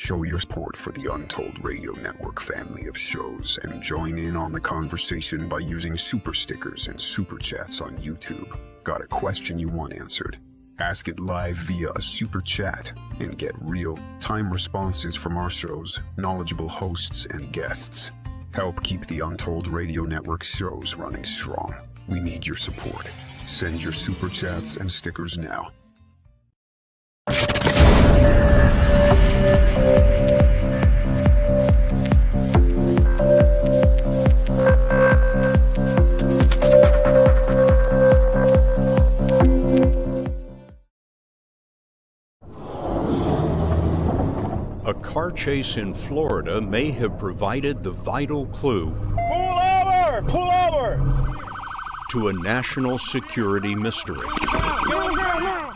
show your support for the Untold Radio Network family of shows and join in on the conversation by using super stickers and super chats on YouTube. Got a question you want answered? Ask it live via a super chat and get real-time responses from our show's knowledgeable hosts and guests. Help keep the Untold Radio Network shows running strong. We need your support. Send your super chats and stickers now. A car chase in Florida may have provided the vital clue Pull over! to a national security mystery.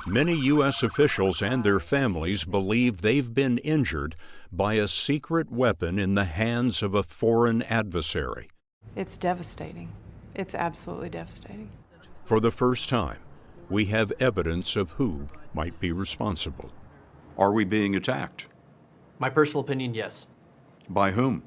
Many U.S. officials and their families believe they've been injured by a secret weapon in the hands of a foreign adversary. It's devastating. It's absolutely devastating. For the first time, we have evidence of who might be responsible. Are we being attacked? My personal opinion, yes. By whom?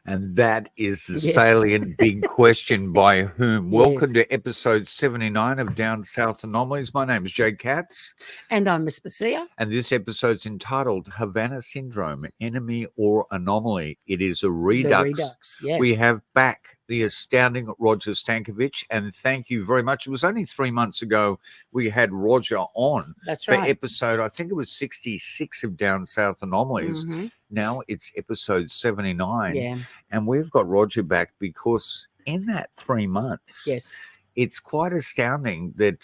And that is the salient big question, by whom? Yes. Welcome to episode 79 of Down South Anomalies. My name is Jay Katz. And I'm Miss Basia. And this episode's entitled Havana Syndrome, Enemy or Anomaly. It is a redux. The Redux, yes. We have back the astounding Roger Stankovic, and thank you very much. It was only 3 months ago we had Roger on. That's for right. episode, I think it was 66 of Down South Anomalies. Mm-hmm. Now it's episode 79. Yeah. And we've got Roger back because in that 3 months, Yes. it's quite astounding that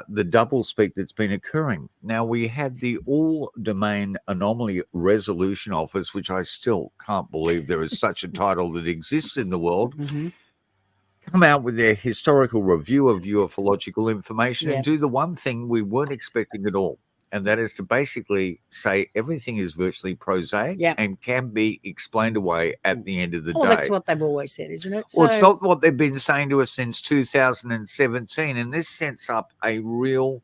the double speak that's been occurring. Now, we had the All-Domain Anomaly Resolution Office, which I still can't believe there is such a title that exists in the world, Mm-hmm. come out with their historical review of ufological information Yeah. and do the one thing we weren't expecting at all. And that is to basically say everything is virtually prosaic Yeah. and can be explained away at the end of the Well, day. that's what they've always said, isn't it? Well, it's not what they've been saying to us since 2017, and this sets up a real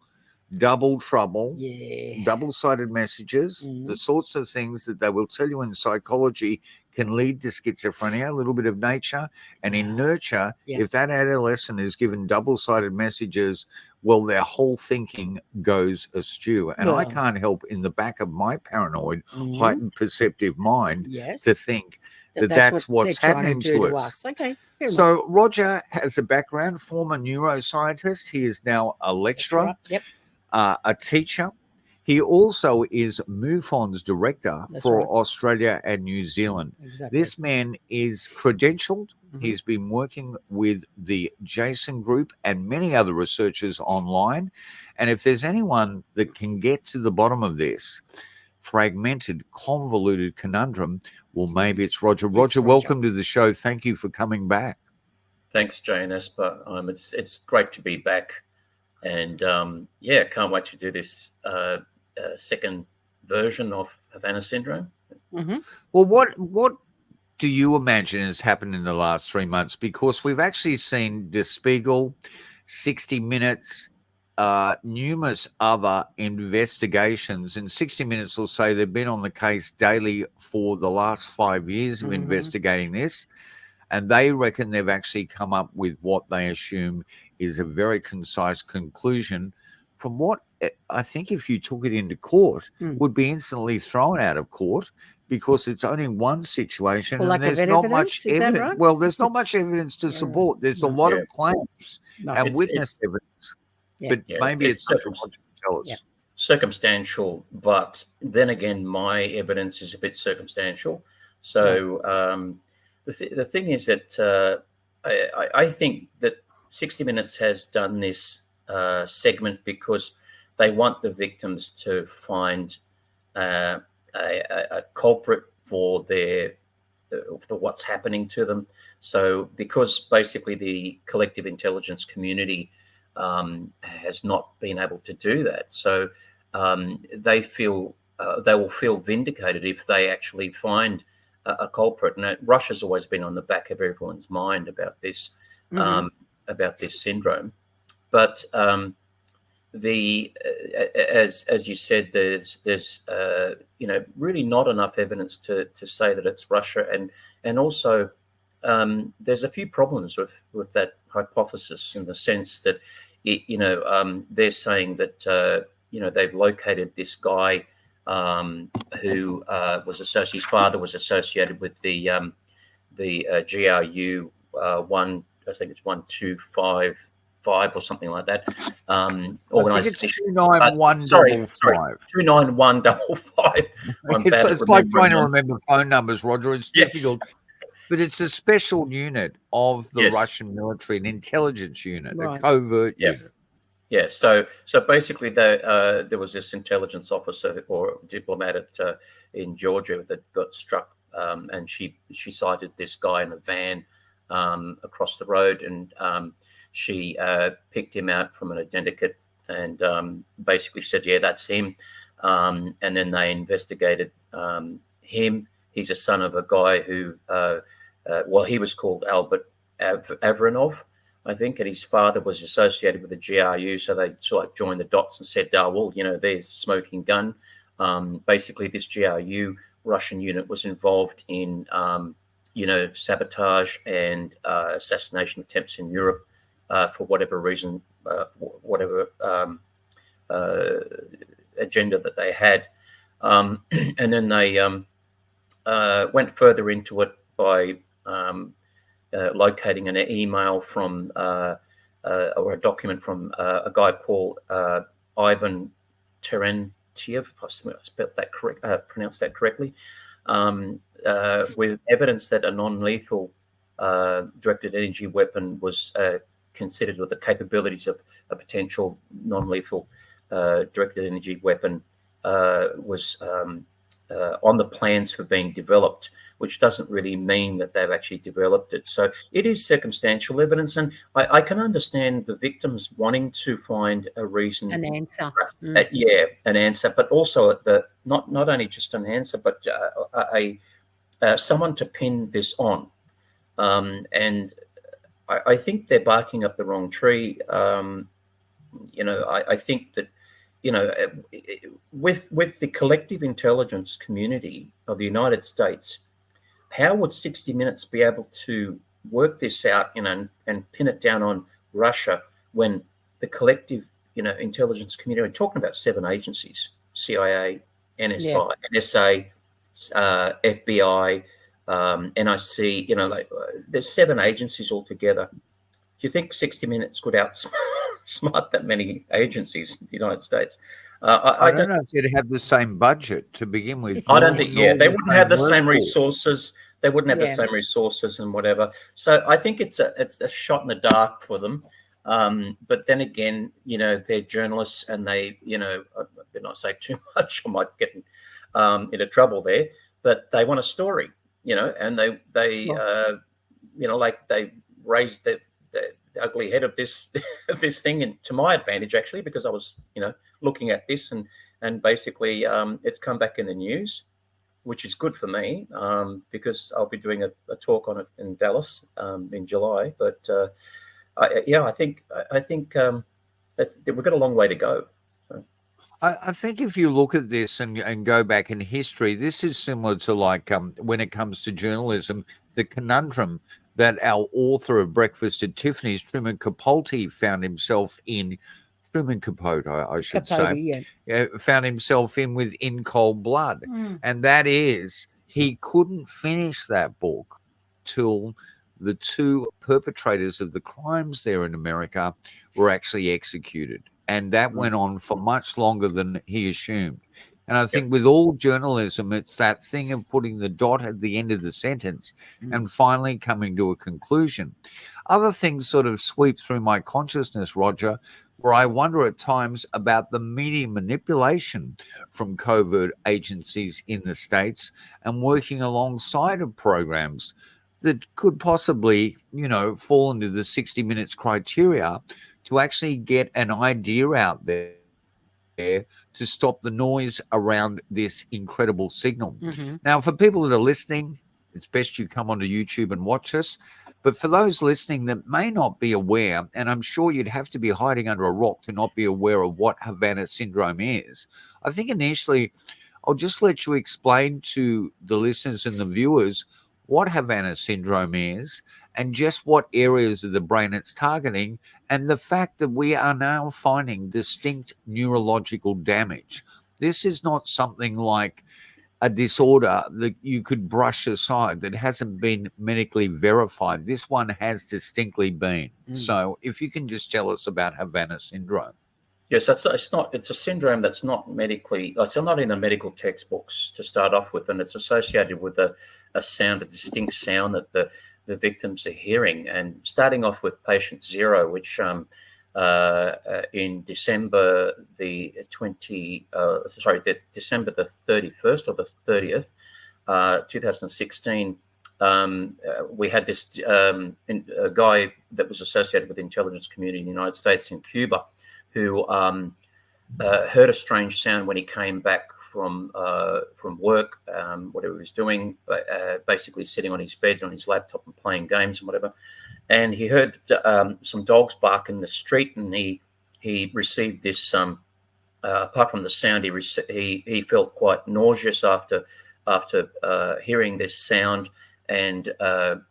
double trouble, Yeah. double-sided messages, Mhm. the sorts of things that they will tell you in psychology can lead to schizophrenia, a little bit of nature, and in nurture, Yeah. if that adolescent is given double-sided messages, well, their whole thinking goes askew. And I Well. can't help in the back of my paranoid, Mhm. heightened perceptive mind Yes. to think that that's what's they're trying happening to do to us. Okay. Fair enough. So Roger has a background, former neuroscientist. He is now a That's lecturer, right. Yep. a teacher. He also is MUFON's director That's for right. Australia and New Zealand. Exactly. This man is credentialed. Mhm. He's been working with the Jason Group and many other researchers online. And if there's anyone that can get to the bottom of this fragmented, convoluted conundrum, well, maybe it's Roger. Roger, Roger. welcome to the show. Thank you for coming back. Thanks, Jay and Esper. It's great to be back. And can't wait to do this second version of Havana Syndrome. Mm-hmm. Well, what do you imagine has happened in the last 3 months? Because we've actually seen Der Spiegel, 60 Minutes, numerous other investigations. And 60 Minutes will say they've been on the case daily for the last 5 years of Mhm. investigating this. And they reckon they've actually come up with what they assume is a very concise conclusion from what I think if you took it into court Mm. would be instantly thrown out of court because it's only one situation For and lack of there's not evidence, much is that evidence. right? Well, there's not much evidence to Yeah. support. There's a No. lot Yeah. of claims No. and It's- witness evidence. Yeah. But Yeah, maybe it's it's something circum- what you tell us. Yeah. Circumstantial, but then again, my evidence is a bit circumstantial. So the thing is that I think that 60 Minutes has done this segment because they want the victims to find a culprit for what's happening to them. So because basically the collective intelligence community has not been able to do that, so they will feel vindicated if they actually find a culprit. And Russia's always been on the back of everyone's mind about this Mhm. syndrome. But as you said, there's really not enough evidence to say that it's Russia, and also there's a few problems with that hypothesis, in the sense that they're saying that they've located this guy who his father was associated with the GRU one, I think it's 1255 or something like that. I think it's Organization. 29155. 29155. It's like trying to remember phone numbers, Roger. It's Yes. difficult. But it's a special unit of the Yes. Russian military, an intelligence unit, Right. a covert unit. Yeah, so basically, there was this intelligence officer or diplomat in Georgia that got struck, and she sighted this guy in a van across the road, and she picked him out from an identikit and basically said, "Yeah, that's him." And then they investigated him. He's a son of a guy who, he was called Albert Avranov, I think, and his father was associated with the GRU, so they sort of joined the dots and said, there's a smoking gun. Basically, this GRU Russian unit was involved in, sabotage and assassination attempts in Europe for whatever reason, whatever agenda that they had. And then they went further into it by locating an email from or a document from a guy called Ivan Terentiev, if I pronounced that correctly, with evidence that a non-lethal directed energy weapon was considered, with the capabilities of a potential non-lethal directed energy weapon was on the plans for being developed, which doesn't really mean that they've actually developed it. So it is circumstantial evidence, and I can understand the victims wanting to find a reason, An answer. an answer, but also not only just an answer, but someone to pin this on. And I think they're barking up the wrong tree. I think that with the collective intelligence community of the United States, how would 60 Minutes be able to work this out, and pin it down on Russia, when the collective, intelligence community, we're talking about 7 agencies: CIA, NSA, FBI, NIC, there's 7 agencies altogether. Do you think 60 Minutes could outsmart that many agencies in the United States? I don't know if they'd have the same budget to begin with. I don't think, they wouldn't have the same resources. They wouldn't have the Yeah. same resources and whatever. So I think it's a shot in the dark for them. But then again, they're journalists, and they, I better not say too much, I might get into trouble there. But they want a story, and they they raised the ugly head of this this thing, and to my advantage, actually, because I was looking at this, and basically it's come back in the news, which is good for me, because I'll be doing a talk on it in Dallas in July. But I think we've got a long way to go. I think if you look at this and go back in history, this is similar to when it comes to journalism, the conundrum that our author of Breakfast at Tiffany's, Truman Capote, found himself in. Truman Capote, I should say, found himself with In Cold Blood. And that is, he couldn't finish that book till the 2 perpetrators of the crimes there in America were actually executed. And that went on for much longer than he assumed. And I think with all journalism, it's that thing of putting the dot at the end of the sentence and finally coming to a conclusion. Other things sort of sweep through my consciousness, Roger, where I wonder at times about the media manipulation from covert agencies in the States and working alongside of programs that could possibly, fall into the 60 Minutes criteria to actually get an idea out there to stop the noise around this incredible signal. Now, for people that are listening, it's best you come onto YouTube and watch us. But for those listening that may not be aware, and I'm sure you'd have to be hiding under a rock to not be aware of what Havana Syndrome is, I think initially I'll just let you explain to the listeners and the viewers what Havana Syndrome is and just what areas of the brain it's targeting, and the fact that we are now finding distinct neurological damage. This is not something like a disorder that you could brush aside that hasn't been medically verified. This one has distinctly been. So if you can just tell us about Havana Syndrome. Yes, it's a syndrome that's not medically, it's not in the medical textbooks to start off with, and it's associated with a distinct sound that the victims are hearing. And starting off with patient 0, which in December the 31st or the 30th, 2016, we had this a guy that was associated with the intelligence community in the United States in Cuba, who heard a strange sound when he came back from work, whatever he was doing, basically sitting on his bed, on his laptop and playing games and whatever. And he heard some dogs bark in the street, and he received this, apart from the sound, he felt quite nauseous after hearing this sound, and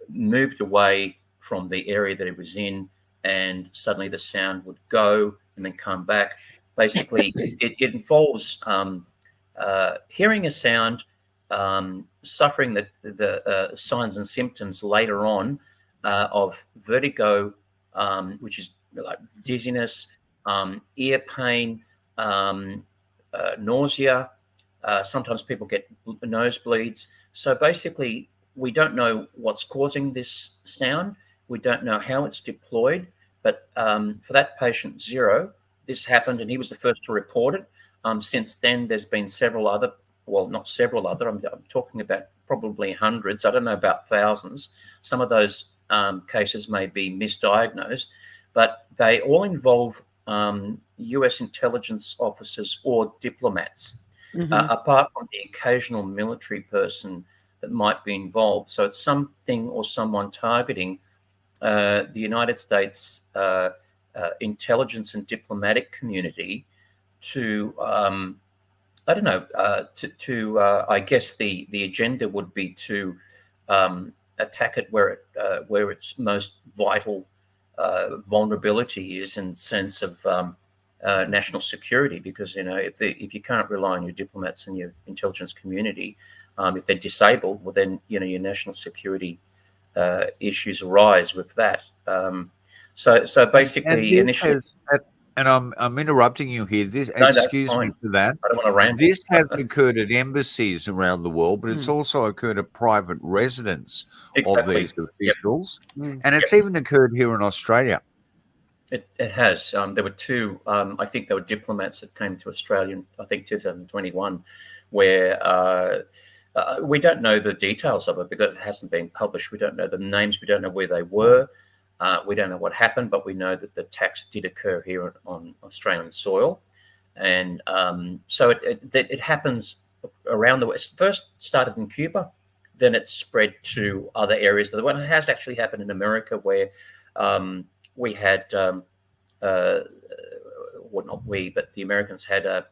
moved away from the area that he was in, and suddenly the sound would go and then come back. Basically, it involves hearing a sound, suffering the signs and symptoms later on of vertigo, which is like dizziness, ear pain, nausea. Sometimes people get nosebleeds. So basically, we don't know what's causing this sound. We don't know how it's deployed. But for that patient 0, this happened, and he was the first to report it. Since then, there's been several other, well, not several other, I'm talking about probably hundreds. I don't know about thousands. Some of those cases may be misdiagnosed, but they all involve US intelligence officers or diplomats, apart from the occasional military person that might be involved. So it's something or someone targeting the United States intelligence and diplomatic community to, I don't know, I guess the agenda would be to attack it where its most vital vulnerability is, in sense of national security. Because if you can't rely on your diplomats and your intelligence community, if they're disabled, well then your national security issues arise with that. So basically, initially. And I'm interrupting you here. Excuse me for that. I don't want to rant. This has occurred at embassies around the world, but it's also occurred at private residence of these officials, and it's even occurred here in Australia. It has. There were 2. I think there were diplomats that came to Australia in, I think, 2021, where we don't know the details of it because it hasn't been published. We don't know the names. We don't know where they were. We don't know what happened, but we know that the attacks did occur here on Australian soil. And so it happens around the West. First started in Cuba, then it spread to other areas of the world. It has actually happened in America, where we had, well, not we, but the Americans had a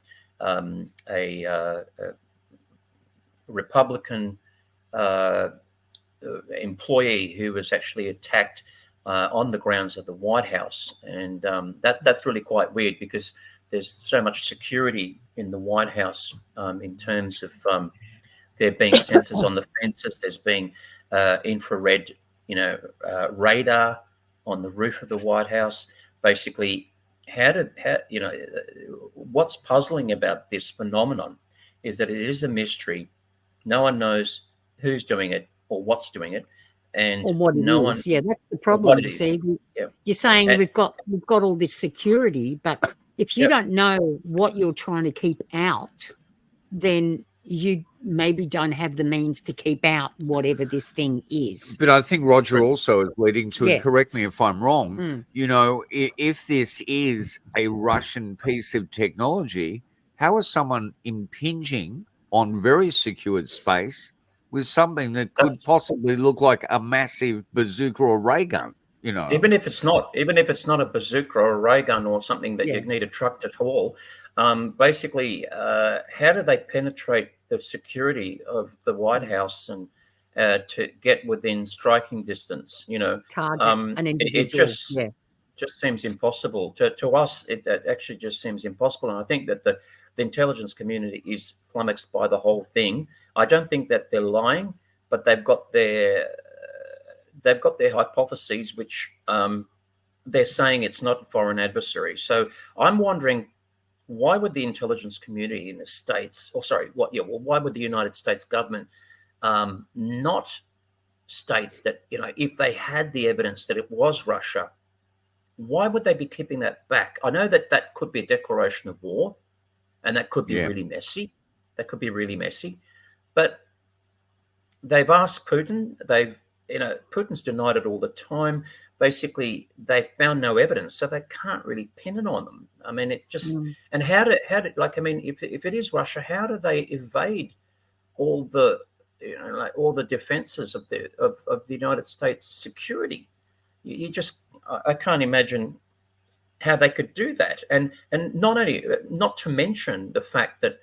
Republican employee who was actually attacked on the grounds of the White House. And that's really quite weird, because there's so much security in the White House, in terms of there being sensors on the fences. There's being infrared, radar on the roof of the White House. Basically, what's puzzling about this phenomenon is that it is a mystery. No one knows who's doing it or what's doing it. And or what it is. Yeah, that's the problem. You see, you're saying we've got all this security, but if you don't know what you're trying to keep out, then you maybe don't have the means to keep out whatever this thing is. But I think Roger also is leading to, and correct me if I'm wrong, if this is a Russian piece of technology, how is someone impinging on very secured space with something that could possibly look like a massive bazooka or ray gun. You know, even if it's not a bazooka or a ray gun or something that you need a truck to haul, basically, how do they penetrate the security of the White House and to get within striking distance? You know, an individual. It just seems impossible to us. It actually just seems impossible, and I think that the intelligence community is flummoxed by the whole thing. I don't think that they're lying, but they've got their hypotheses, which they're saying it's not a foreign adversary. So I'm wondering, why would the intelligence community in the States, why would the United States government not state that, you know, if they had the evidence that it was Russia, why would they be keeping that back? I know that that could be a declaration of war, and that could be really messy. That could be really messy. But they've asked Putin. Putin's denied it all the time. Basically, they found no evidence, so they can't really pin it on them. I mean, it's just and how did if it is Russia, how do they evade all the all the defenses of the United States security? I can't imagine how they could do that. And not to mention the fact that,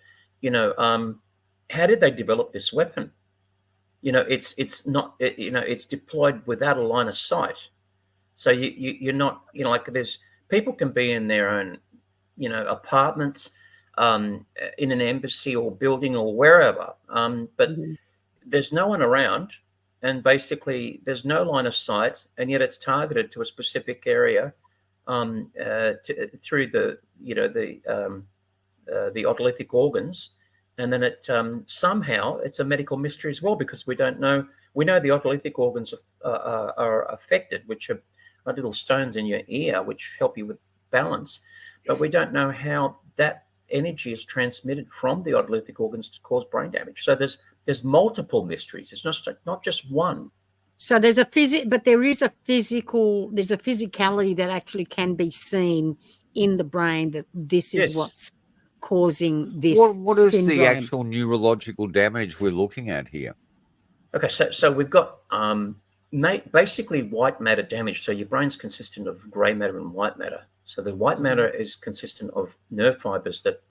how did they develop this weapon? It's deployed without a line of sight. So you're not, there's people can be in their own, apartments, in an embassy or building or wherever, but there's no one around, and basically there's no line of sight, and yet it's targeted to a specific area through the otolithic organs, and then it somehow it's a medical mystery as well, because we don't know. We know the otolithic organs are affected, which are little stones in your ear which help you with balance, but we don't know how that energy is transmitted from the otolithic organs to cause brain damage. So there's multiple mysteries. It's not just one. So there's there's a physicality that actually can be seen in the brain, that this is what's causing this. What is syndrome. the actual neurological damage we're looking at here? Okay, so we've got basically white matter damage. So your brain's consistent of grey matter and white matter. So the white matter is consistent of nerve fibers that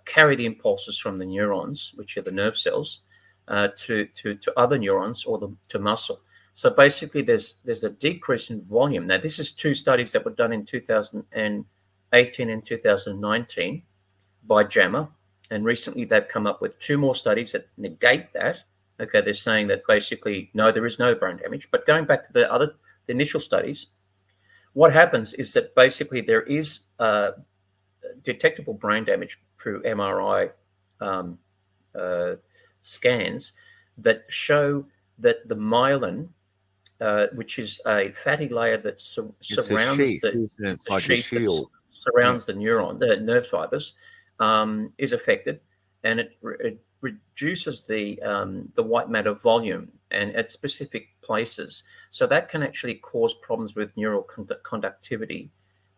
carry the impulses from the neurons, which are the nerve cells, to other neurons or to muscle. So basically, there's a decrease in volume. Now, this is two studies that were done in 2018 and 2019 by JAMA, and recently they've come up with two more studies that negate that. Okay, they're saying that basically, no, there is no brain damage. But going back to the initial studies, what happens is that basically there is detectable brain damage through MRI scans that show that the myelin, which is a fatty layer that surrounds the neuron, the nerve fibers, is affected, and it reduces the white matter volume and at specific places. So that can actually cause problems with neural conductivity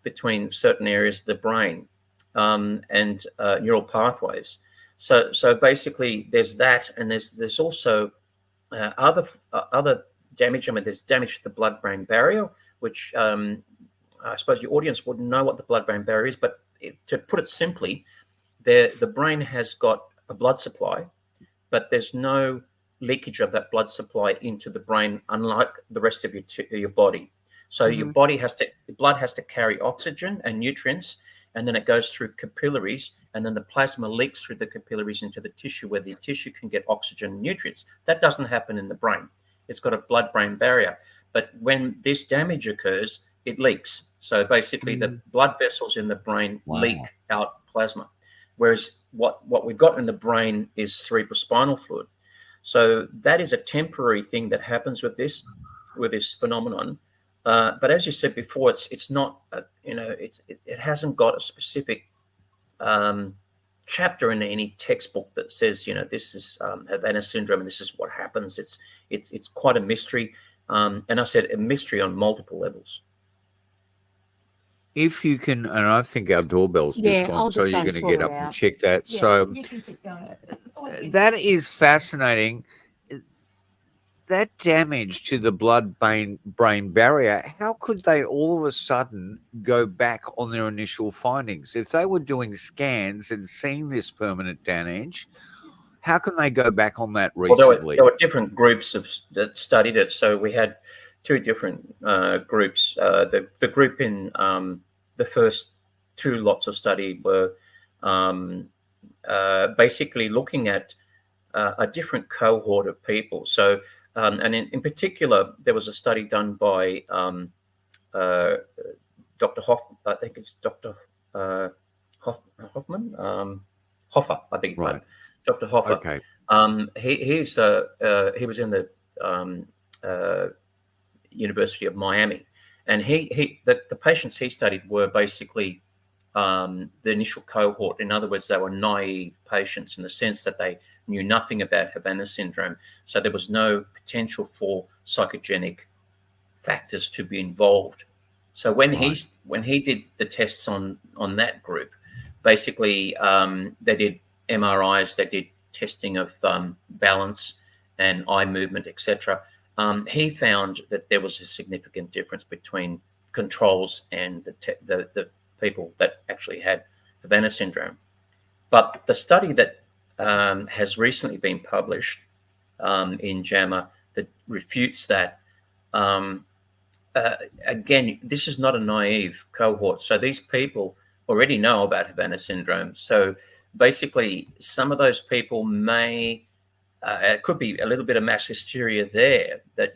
between certain areas of the brain and neural pathways. So basically, there's that, and there's also other damage. I mean, there's damage to the blood-brain barrier, which I suppose your audience wouldn't know what the blood-brain barrier is, but to put it simply, the brain has got a blood supply, but there's no leakage of that blood supply into the brain, unlike the rest of your body. So your blood has to carry oxygen and nutrients, and then it goes through capillaries, and then the plasma leaks through the capillaries into the tissue, where the tissue can get oxygen and nutrients. That doesn't happen in the brain. It's got a blood-brain barrier. But when this damage occurs, it leaks. So basically, the blood vessels in the brain leak out plasma. Whereas what we've got in the brain is cerebrospinal fluid. So that is a temporary thing that happens with this phenomenon. But as you said before, it's not it hasn't got a specific chapter in any textbook that says this is Havana Syndrome and this is what happens. It's quite a mystery, and I said a mystery on multiple levels. If you can, and I think our doorbell's just I'll gone, so just you're go going to get sort up it and out. check that. Yeah, So you can keep going. that is fascinating. That damage to the blood-brain barrier, how could they all of a sudden go back on their initial findings? If they were doing scans and seeing this permanent damage, how can they go back on that recently? There were different groups that studied it. So we had two different groups. The group in the first two lots of study were basically looking at a different cohort of people. So, and in particular, there was a study done by Dr. I think it's Dr. Hoffman, Hoffer, I beg your pardon. Dr. Hoffer. Okay. He was in the University of Miami, and the patients he studied were basically the initial cohort. In other words, they were naive patients in the sense that they knew nothing about Havana Syndrome, so there was no potential for psychogenic factors to be involved. So when he did the tests on that group, basically they did MRIs, they did testing of balance and eye movement, etc. He found that there was a significant difference between controls and the people that actually had Havana Syndrome. But the study that has recently been published in JAMA that refutes that. Again, this is not a naive cohort. So these people already know about Havana Syndrome. So basically, some of those people it could be a little bit of mass hysteria there, that,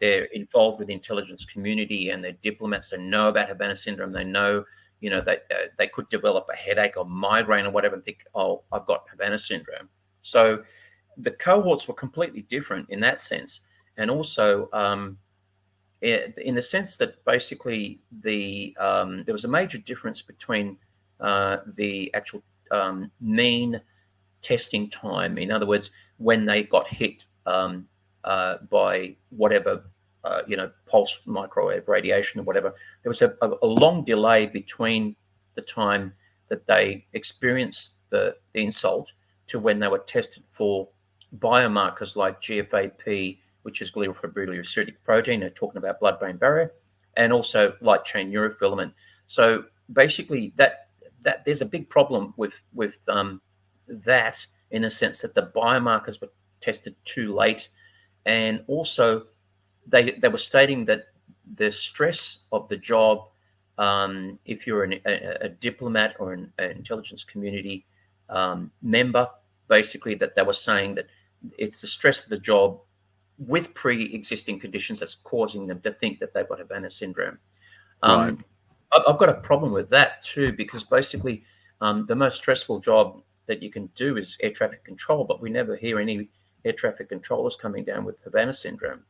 they're involved with the intelligence community and they're diplomats. They know about Havana Syndrome. They know, that they could develop a headache or migraine or whatever and think, oh, I've got Havana Syndrome. So the cohorts were completely different in that sense. And also in the sense that basically there was a major difference between the actual mean testing time. In other words, when they got hit by whatever, pulse microwave radiation or whatever, there was a long delay between the time that they experienced the insult to when they were tested for biomarkers like GFAP, which is glial fibrillary acidic protein. They're talking about blood-brain barrier, and also light chain neurofilament. So basically, that there's a big problem with that, in the sense that the biomarkers were tested too late, and also they were stating that the stress of the job, if you're a diplomat or an intelligence community member, basically that they were saying that it's the stress of the job with pre-existing conditions that's causing them to think that they've got Havana Syndrome. Right. I've got a problem with that too, because basically the most stressful job that you can do is air traffic control, but we never hear any air traffic controllers coming down with Havana Syndrome.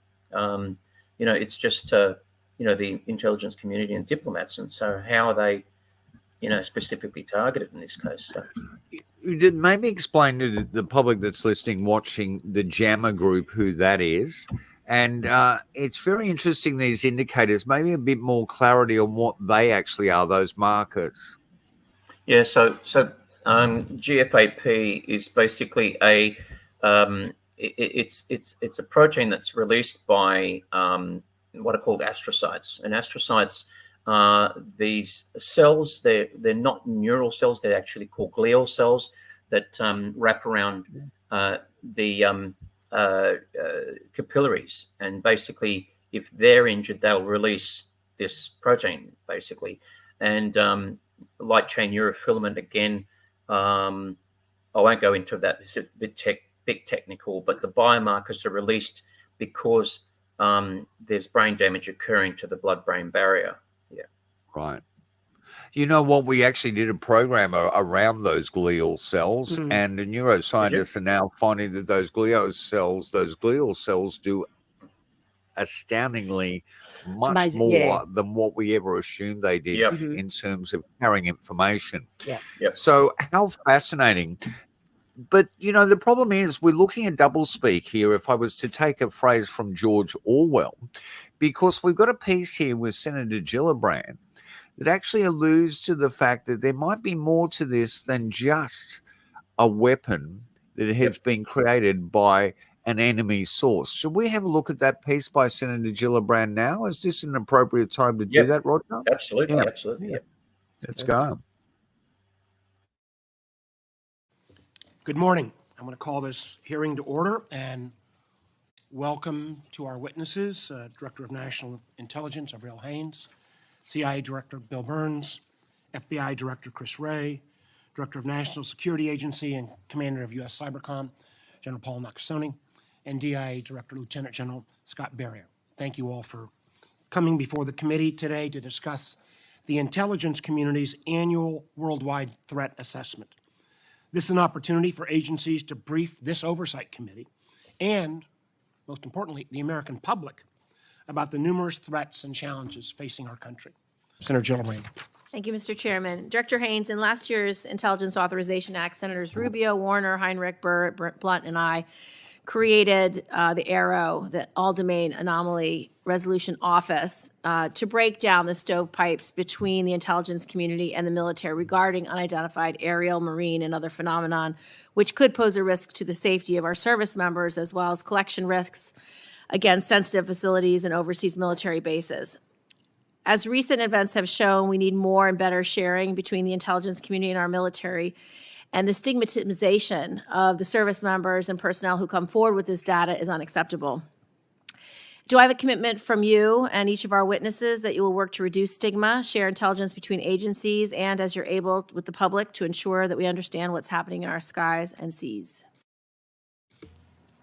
It's just the intelligence community and diplomats, and so how are they specifically targeted in this case? So. You did maybe explain to the public that's listening, watching the JAMA group, who that is. And it's very interesting, these indicators, maybe a bit more clarity on what they actually are, those markers. Yeah, so GFAP is basically it's a protein that's released by what are called astrocytes. And astrocytes are these cells. They're not neural cells. They're actually called glial cells that wrap around the capillaries. And basically, if they're injured, they'll release this protein, basically. And light chain neurofilament, again, I won't go into that. It's a bit technical, but the biomarkers are released because there's brain damage occurring to the blood-brain barrier. Yeah. Right. You know what? We actually did a program around those glial cells, and the neuroscientists are now finding that those glial cells do astoundingly much more than what we ever assumed they did in terms of carrying information. Yeah. Yep. So how fascinating. But, the problem is we're looking at doublespeak here, if I was to take a phrase from George Orwell, because we've got a piece here with Senator Gillibrand that actually alludes to the fact that there might be more to this than just a weapon that has been created by an enemy source. Should we have a look at that piece by Senator Gillibrand now? Is this an appropriate time to do that, Roger? Absolutely, absolutely. Yep. Let's go. Good morning. I'm going to call this hearing to order and welcome to our witnesses, Director of National Intelligence, Avril Haines, CIA Director Bill Burns, FBI Director Chris Wray, Director of National Security Agency and Commander of U.S. Cybercom, General Paul Nakasone, and DIA Director Lieutenant General Scott Berrier. Thank you all for coming before the committee today to discuss the intelligence community's annual worldwide threat assessment. This is an opportunity for agencies to brief this oversight committee and, most importantly, the American public about the numerous threats and challenges facing our country. Senator Gillibrand. Thank you, Mr. Chairman. Director Haynes, in last year's Intelligence Authorization Act, Senators Rubio, Warner, Heinrich, Burr, Blunt, and I created the ARROW, the All-Domain Anomaly Resolution Office, to break down the stovepipes between the intelligence community and the military regarding unidentified aerial, marine, and other phenomenon, which could pose a risk to the safety of our service members, as well as collection risks against sensitive facilities and overseas military bases. As recent events have shown, we need more and better sharing between the intelligence community and our military, and the stigmatization of the service members and personnel who come forward with this data is unacceptable. Do I have a commitment from you and each of our witnesses that you will work to reduce stigma, share intelligence between agencies, and as you're able with the public to ensure that we understand what's happening in our skies and seas?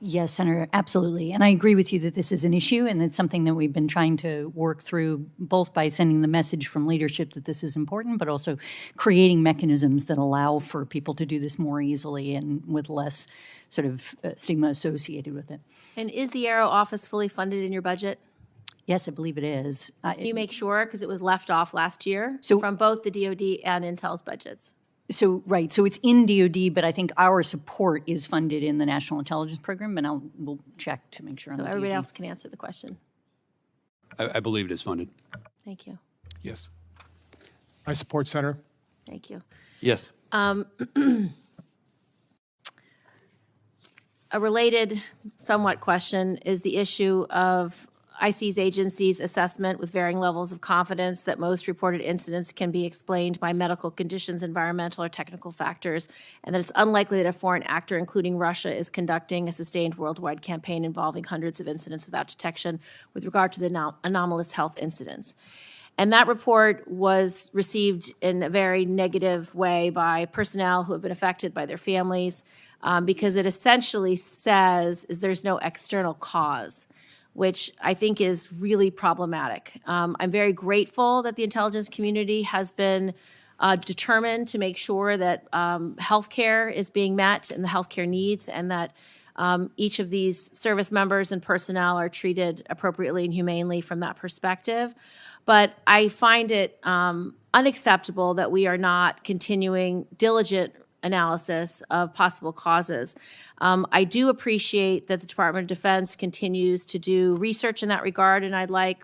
Yes, Senator, absolutely. And I agree with you that this is an issue, and it's something that we've been trying to work through, both by sending the message from leadership that this is important, but also creating mechanisms that allow for people to do this more easily and with less sort of stigma associated with it. And is the ARROW office fully funded in your budget? Yes, I believe it is. Can you make sure, because it was left off last year from both the DoD and Intel's budgets? So, right. So it's in DoD, but I think our support is funded in the National Intelligence Program, and we'll check to make sure. So everybody else can answer the question. I believe it is funded. Thank you. Yes. I support, Senator. Thank you. Yes. A related, somewhat question is the issue of IC's agency's assessment with varying levels of confidence that most reported incidents can be explained by medical conditions, environmental or technical factors, and that it's unlikely that a foreign actor, including Russia, is conducting a sustained worldwide campaign involving hundreds of incidents without detection with regard to the anomalous health incidents. And that report was received in a very negative way by personnel who have been affected by their families, because it essentially says there's no external cause, which I think is really problematic. I'm very grateful that the intelligence community has been determined to make sure that healthcare is being met and the healthcare needs, and that each of these service members and personnel are treated appropriately and humanely from that perspective. But I find it unacceptable that we are not continuing diligent analysis of possible causes. I do appreciate that the Department of Defense continues to do research in that regard, and I'd like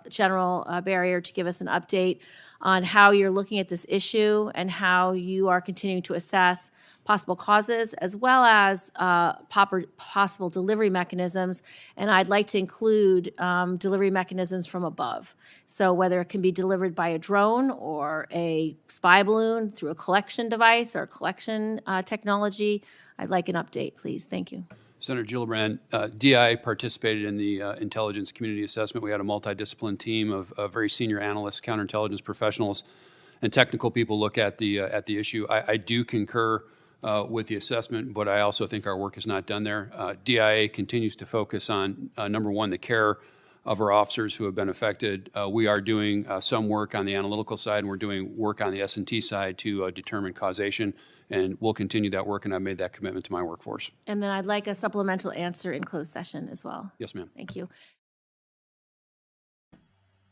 General Berrier to give us an update on how you're looking at this issue and how you are continuing to assess possible causes, as well as possible delivery mechanisms. And I'd like to include delivery mechanisms from above. So whether it can be delivered by a drone or a spy balloon through a collection device or collection technology, I'd like an update, please. Thank you. Senator Gillibrand, DI participated in the intelligence community assessment. We had a multidisciplinary team of very senior analysts, counterintelligence professionals, and technical people look at the issue. I do concur with the assessment, but I also think our work is not done there. DIA continues to focus on, number one, the care of our officers who have been affected. We are doing some work on the analytical side, and we're doing work on the S&T side to determine causation, and we'll continue that work, and I've made that commitment to my workforce. And then I'd like a supplemental answer in closed session as well. Yes, ma'am. Thank you.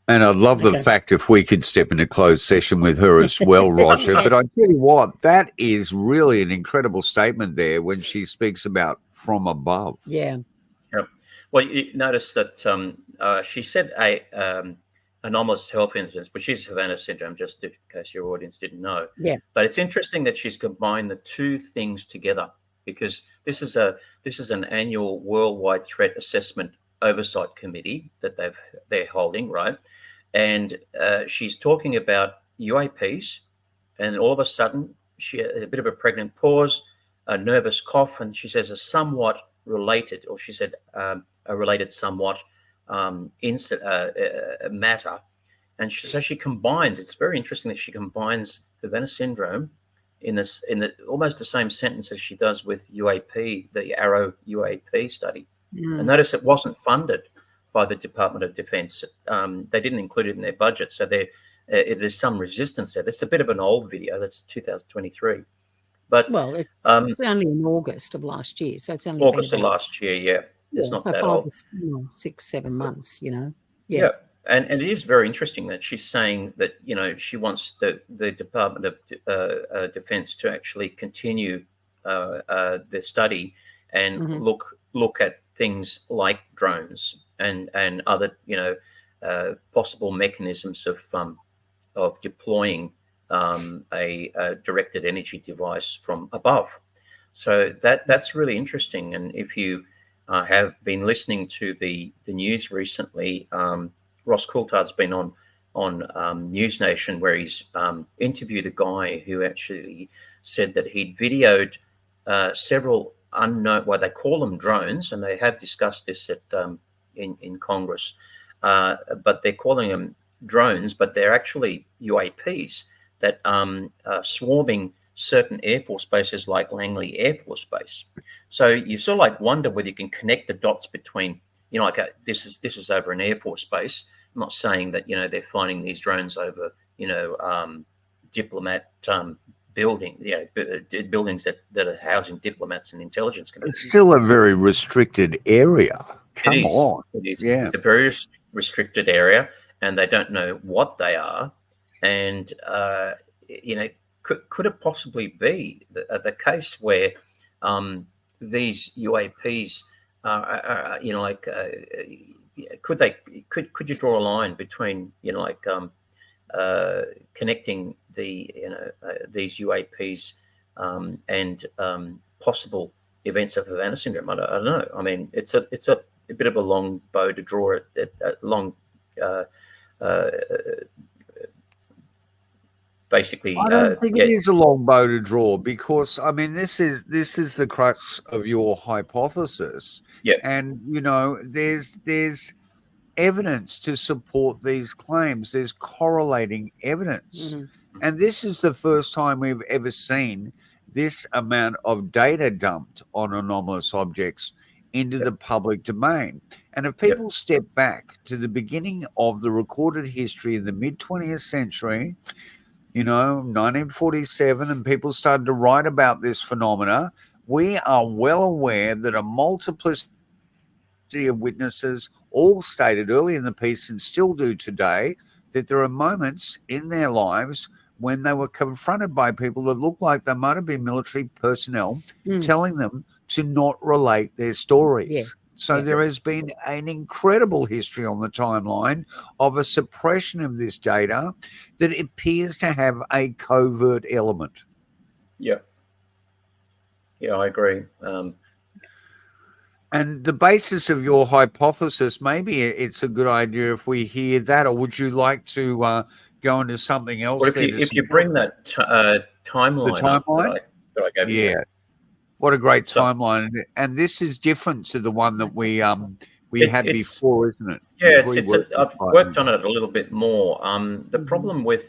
And I'd love the fact if we could step into closed session with her as well, Roger. But I tell you what, that is really an incredible statement there when she speaks about from above. Yeah. Yep. Well, you notice that she said anomalous health incidents, which is Havana Syndrome, just in case your audience didn't know. Yeah. But it's interesting that she's combined the two things together, because this is an annual worldwide threat assessment oversight committee that they're holding, right? And she's talking about UAPs, and all of a sudden she had a bit of a pregnant pause, a nervous cough, and she says a somewhat related, or she said a related somewhat matter. And so she combines. It's very interesting that she combines Havana Syndrome in almost the same sentence as she does with UAP, the Arrow UAP study. And notice it wasn't funded by the Department of Defense. They didn't include it in their budget, so there's some resistance there. That's a bit of an old video. That's 2023. But it's only in August of last year, so it's only August been of last year. Yeah, it's not so that 5, old. 6, 7 months. Yeah. And it is very interesting that she's saying that she wants the Department of Defense to actually continue the study and look at things like drones and other possible mechanisms of deploying a directed energy device from above. So that's really interesting. And if you have been listening to the news recently, Ross Coulthard's been on News Nation, where he's interviewed a guy who actually said that he'd videoed several unknown, well, they call them drones, and they have discussed this in Congress, but they're calling them drones, but they're actually UAPs that are swarming certain Air Force bases like Langley Air Force Base. So you sort of like wonder whether you can connect the dots between, this is over an Air Force base. I'm not saying that, they're finding these drones over, diplomat buildings that are housing diplomats and intelligence communities. It's still a very restricted area. Come on. It is. Yeah. It's a very restricted area, and they don't know what they are. And, could it possibly be the case where these UAPs could you draw a line between connecting these UAPs and possible events of Havana Syndrome? I don't know. I mean, it's a bit of a long bow to draw basically. I don't think it is a long bow to draw, because I mean this is the crux of your hypothesis. Yeah. And there's evidence to support these claims. There's correlating evidence. And this is the first time we've ever seen this amount of data dumped on anomalous objects into the public domain. And if people step back to the beginning of the recorded history in the mid-20th century, 1947, and people started to write about this phenomena, we are well aware that a multiplicity of witnesses all stated early in the piece, and still do today, that there are moments in their lives when they were confronted by people that looked like they might have been military personnel telling them to not relate their stories. So there has been an incredible history on the timeline of a suppression of this data that appears to have a covert element. Yeah, I agree. And the basis of your hypothesis, maybe it's a good idea if we hear that, or would you like to go into something else? Well, if you bring that timeline, the timeline, that I gave you. What a great timeline. And this is different to the one that we had before, isn't it? Yeah, I've worked on it a little bit more. The problem with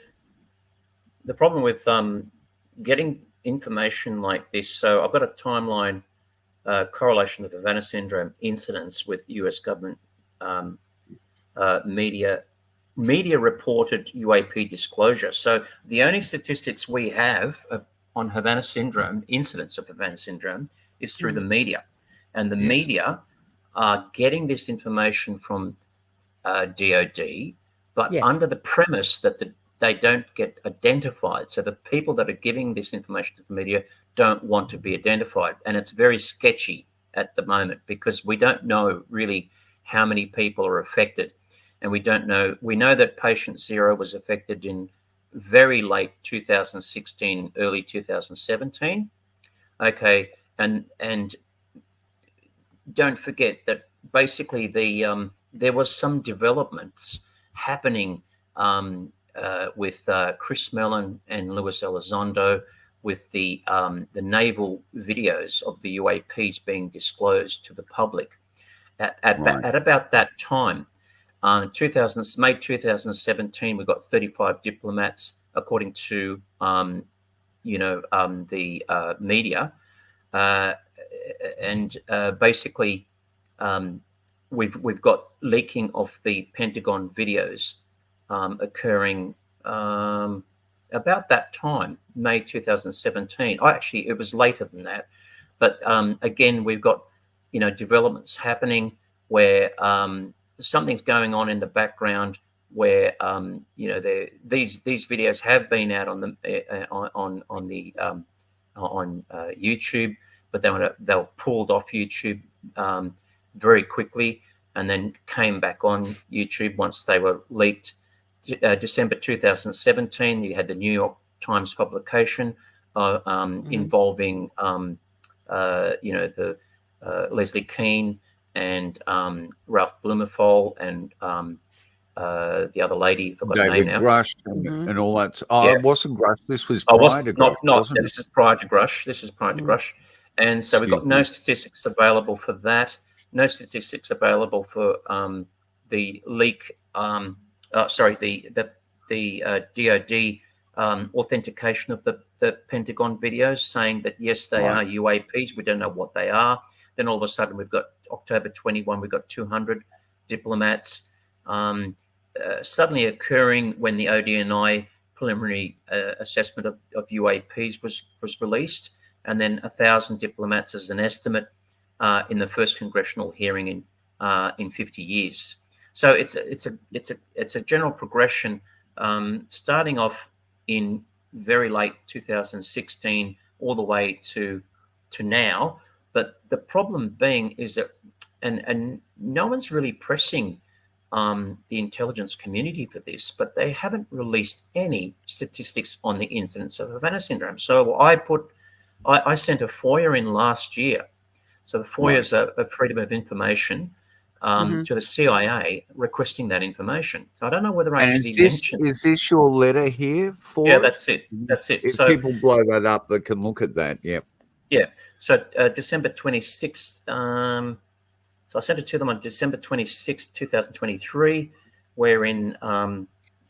getting information like this, so I've got a timeline correlation of Havana Syndrome incidents with US government media reported UAP disclosure. So the only statistics we have on Havana Syndrome, incidents of Havana Syndrome, is through the media. And the media are getting this information from DOD, but under the premise that they don't get identified. So the people that are giving this information to the media don't want to be identified. And it's very sketchy at the moment, because we don't know really how many people are affected. and we don't know. We know that patient 0 was affected in very late 2016, early 2017. Okay, and don't forget that basically there was some developments happening with Chris Mellon and Luis Elizondo with the naval videos of the UAPs being disclosed to the public at about that time. May 2017, we got 35 diplomats, according to the media, and basically we've got leaking of the Pentagon videos occurring about that time, May 2017. Actually, it was later than that, but again, we've got developments happening where something's going on in the background where these videos have been out on YouTube, but they were pulled off YouTube very quickly, and then came back on YouTube once they were leaked. December 2017, you had the New York Times publication involving the Leslie Keane and Ralph Blumenthal and the other lady, forgot her name now. Grush and all that. It wasn't Grush. This was prior to Grush. This is prior to Grush. This is prior to Grush. And so we've got no statistics available for that. No statistics available for the leak. The DoD authentication of the Pentagon videos, saying that yes, they are UAPs. We don't know what they are. Then all of a sudden, we've got October 21. We've got 200 diplomats suddenly occurring when the ODNI preliminary assessment of UAPs was released, and then 1,000 diplomats as an estimate in the first congressional hearing in 50 years. So it's a general progression, starting off in very late 2016 all the way to now. But the problem being is that, and no one's really pressing the intelligence community for this, but they haven't released any statistics on the incidence of Havana Syndrome. So I sent a FOIA in last year. So the FOIA is a Freedom of Information to the CIA requesting that information. So I don't know whether I actually mentioned. Is this your letter here? That's it. That's it. If so people blow that up, they can look at that. Yep. Yeah. So December 26th. So I sent it to them on December 26th, 2023. We're in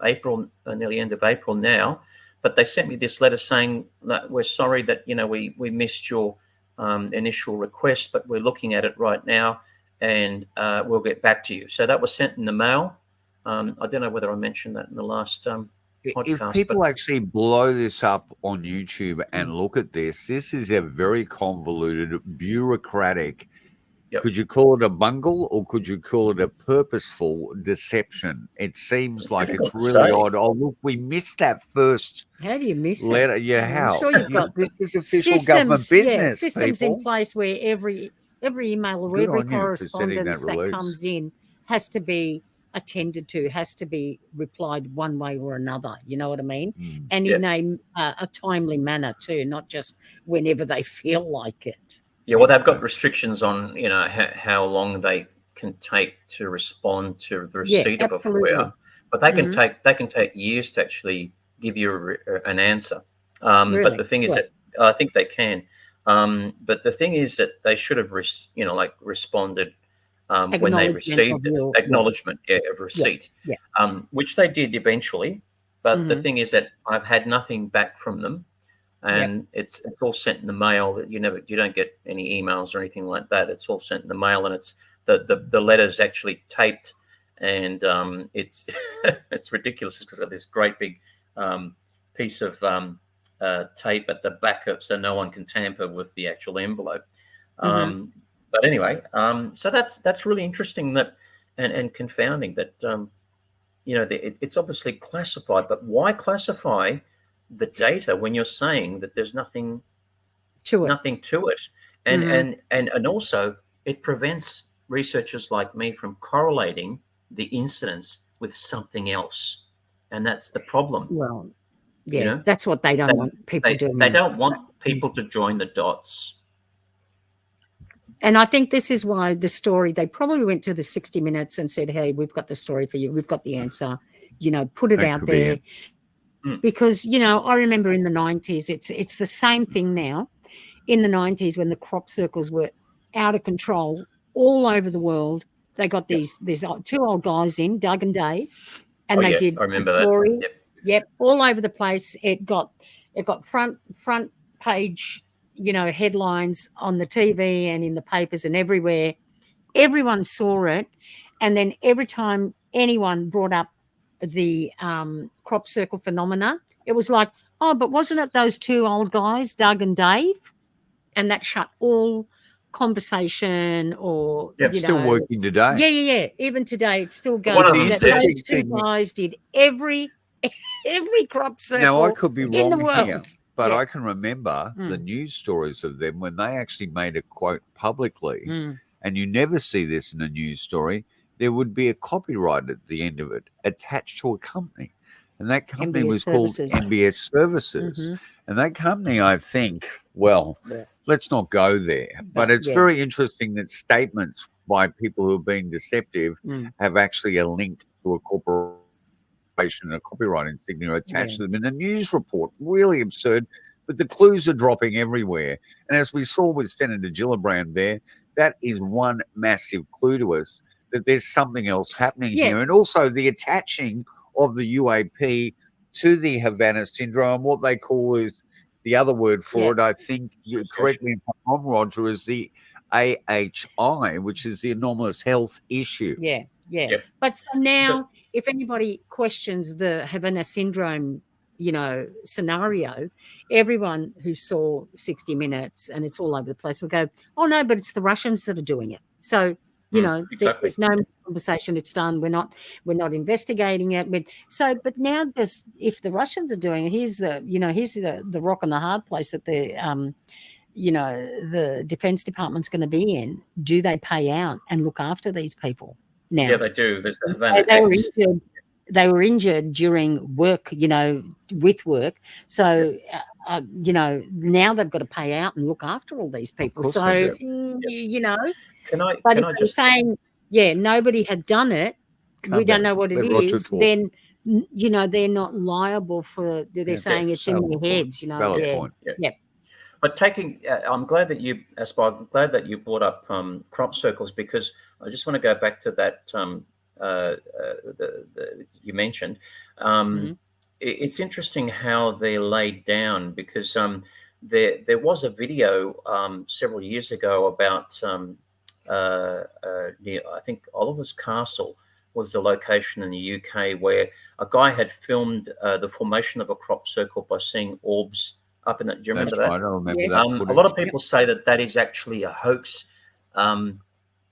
April, nearly end of April now. But they sent me this letter saying that we're sorry that we missed your initial request, but we're looking at it right now, and we'll get back to you. So that was sent in the mail. I don't know whether I mentioned that in the last podcast. If people actually blow this up on YouTube and look at this is a very convoluted, bureaucratic. Yep. Could you call it a bungle, or could you call it a purposeful deception? It seems like it's really odd. Oh, look, we missed that first. How do you miss letter? it? Yeah, how? I'm sure you've got this is official government business. Systems people. in place where every email or Good every correspondence that release. comes in has to be attended to, has to be replied one way or another. You know what I mean? And in a timely manner too, not just whenever they feel like it. Yeah, well, they've got restrictions on how long they can take to respond to the receipt of a FOIA, but they can take years to actually give you an answer. Really? But the thing is that I think they can. But the thing is that they should have responded when they received it, acknowledgement of receipt, which they did eventually. But the thing is that I've had nothing back from them. And it's all sent in the mail. That you don't get any emails or anything like that. It's all sent in the mail, and it's the letter's actually taped, and it's it's ridiculous. It's got this great big piece of tape at the back of, so no one can tamper with the actual envelope. But anyway, so that's really interesting that and confounding that it's obviously classified, but why classify the data when you're saying that there's nothing to it, and also it prevents researchers like me from correlating the incidents with something else, and that's the problem. Well, yeah, that's what they don't want people doing. They don't want people to join the dots. And I think this is why the story, they probably went to the 60 Minutes and said, hey, we've got the story for you. We've got the answer, put it out there. Because, I remember in the 90s, it's the same thing now. In the 90s, when the crop circles were out of control all over the world, they got these two old guys in, Doug and Dave, and they did I remember the story. that. Yep, all over the place. It got front page, headlines on the TV and in the papers and everywhere. Everyone saw it, and then every time anyone brought up the crop circle phenomena, it was like, oh, but wasn't it those two old guys, Doug and Dave? And that shut all conversation or it's still working today. Yeah. Even today, it's still going. Those two guys did every crop circle. Now I could be wrong in the world. here, but I can remember the news stories of them when they actually made a quote publicly, and you never see this in a news story. There would be a copyright at the end of it attached to a company. And that company was called MBS Services. And that company, I think, let's not go there. But it's very interesting that statements by people who have been deceptive have actually a link to a corporation and a copyright insignia attached to them in a news report. Really absurd. But the clues are dropping everywhere. And as we saw with Senator Gillibrand there, that is one massive clue to us that there's something else happening here. And also the attaching of the UAP to the Havana Syndrome, what they call is the other word for it, I think, you correct me if I'm wrong, Roger, is the AHI, which is the anomalous health issue. Yeah. But so now, if anybody questions the Havana Syndrome, scenario, everyone who saw 60 Minutes, and it's all over the place, will go, oh, no, but it's the Russians that are doing it. So, there's no conversation. It's done. We're not investigating it. But now if the Russians are doing it, here's the rock and the hard place that the Defense Department's going to be in. Do they pay out and look after these people now? Yeah, they do. There's the Havana they were injured during work, with work. So, now they've got to pay out and look after all these people. So, Can I just saying, nobody had done it. We don't know what it is. Then, they're not liable for. They're saying it's in their heads. Valid point. Yeah. But I'm glad that you brought up crop circles, because I just want to go back to that you mentioned. It's interesting how they're laid down, because there was a video several years ago about I think Oliver's Castle was the location in the UK, where a guy had filmed the formation of a crop circle by seeing orbs up in it. Do you remember that? I don't remember that. A lot of people say that is actually a hoax.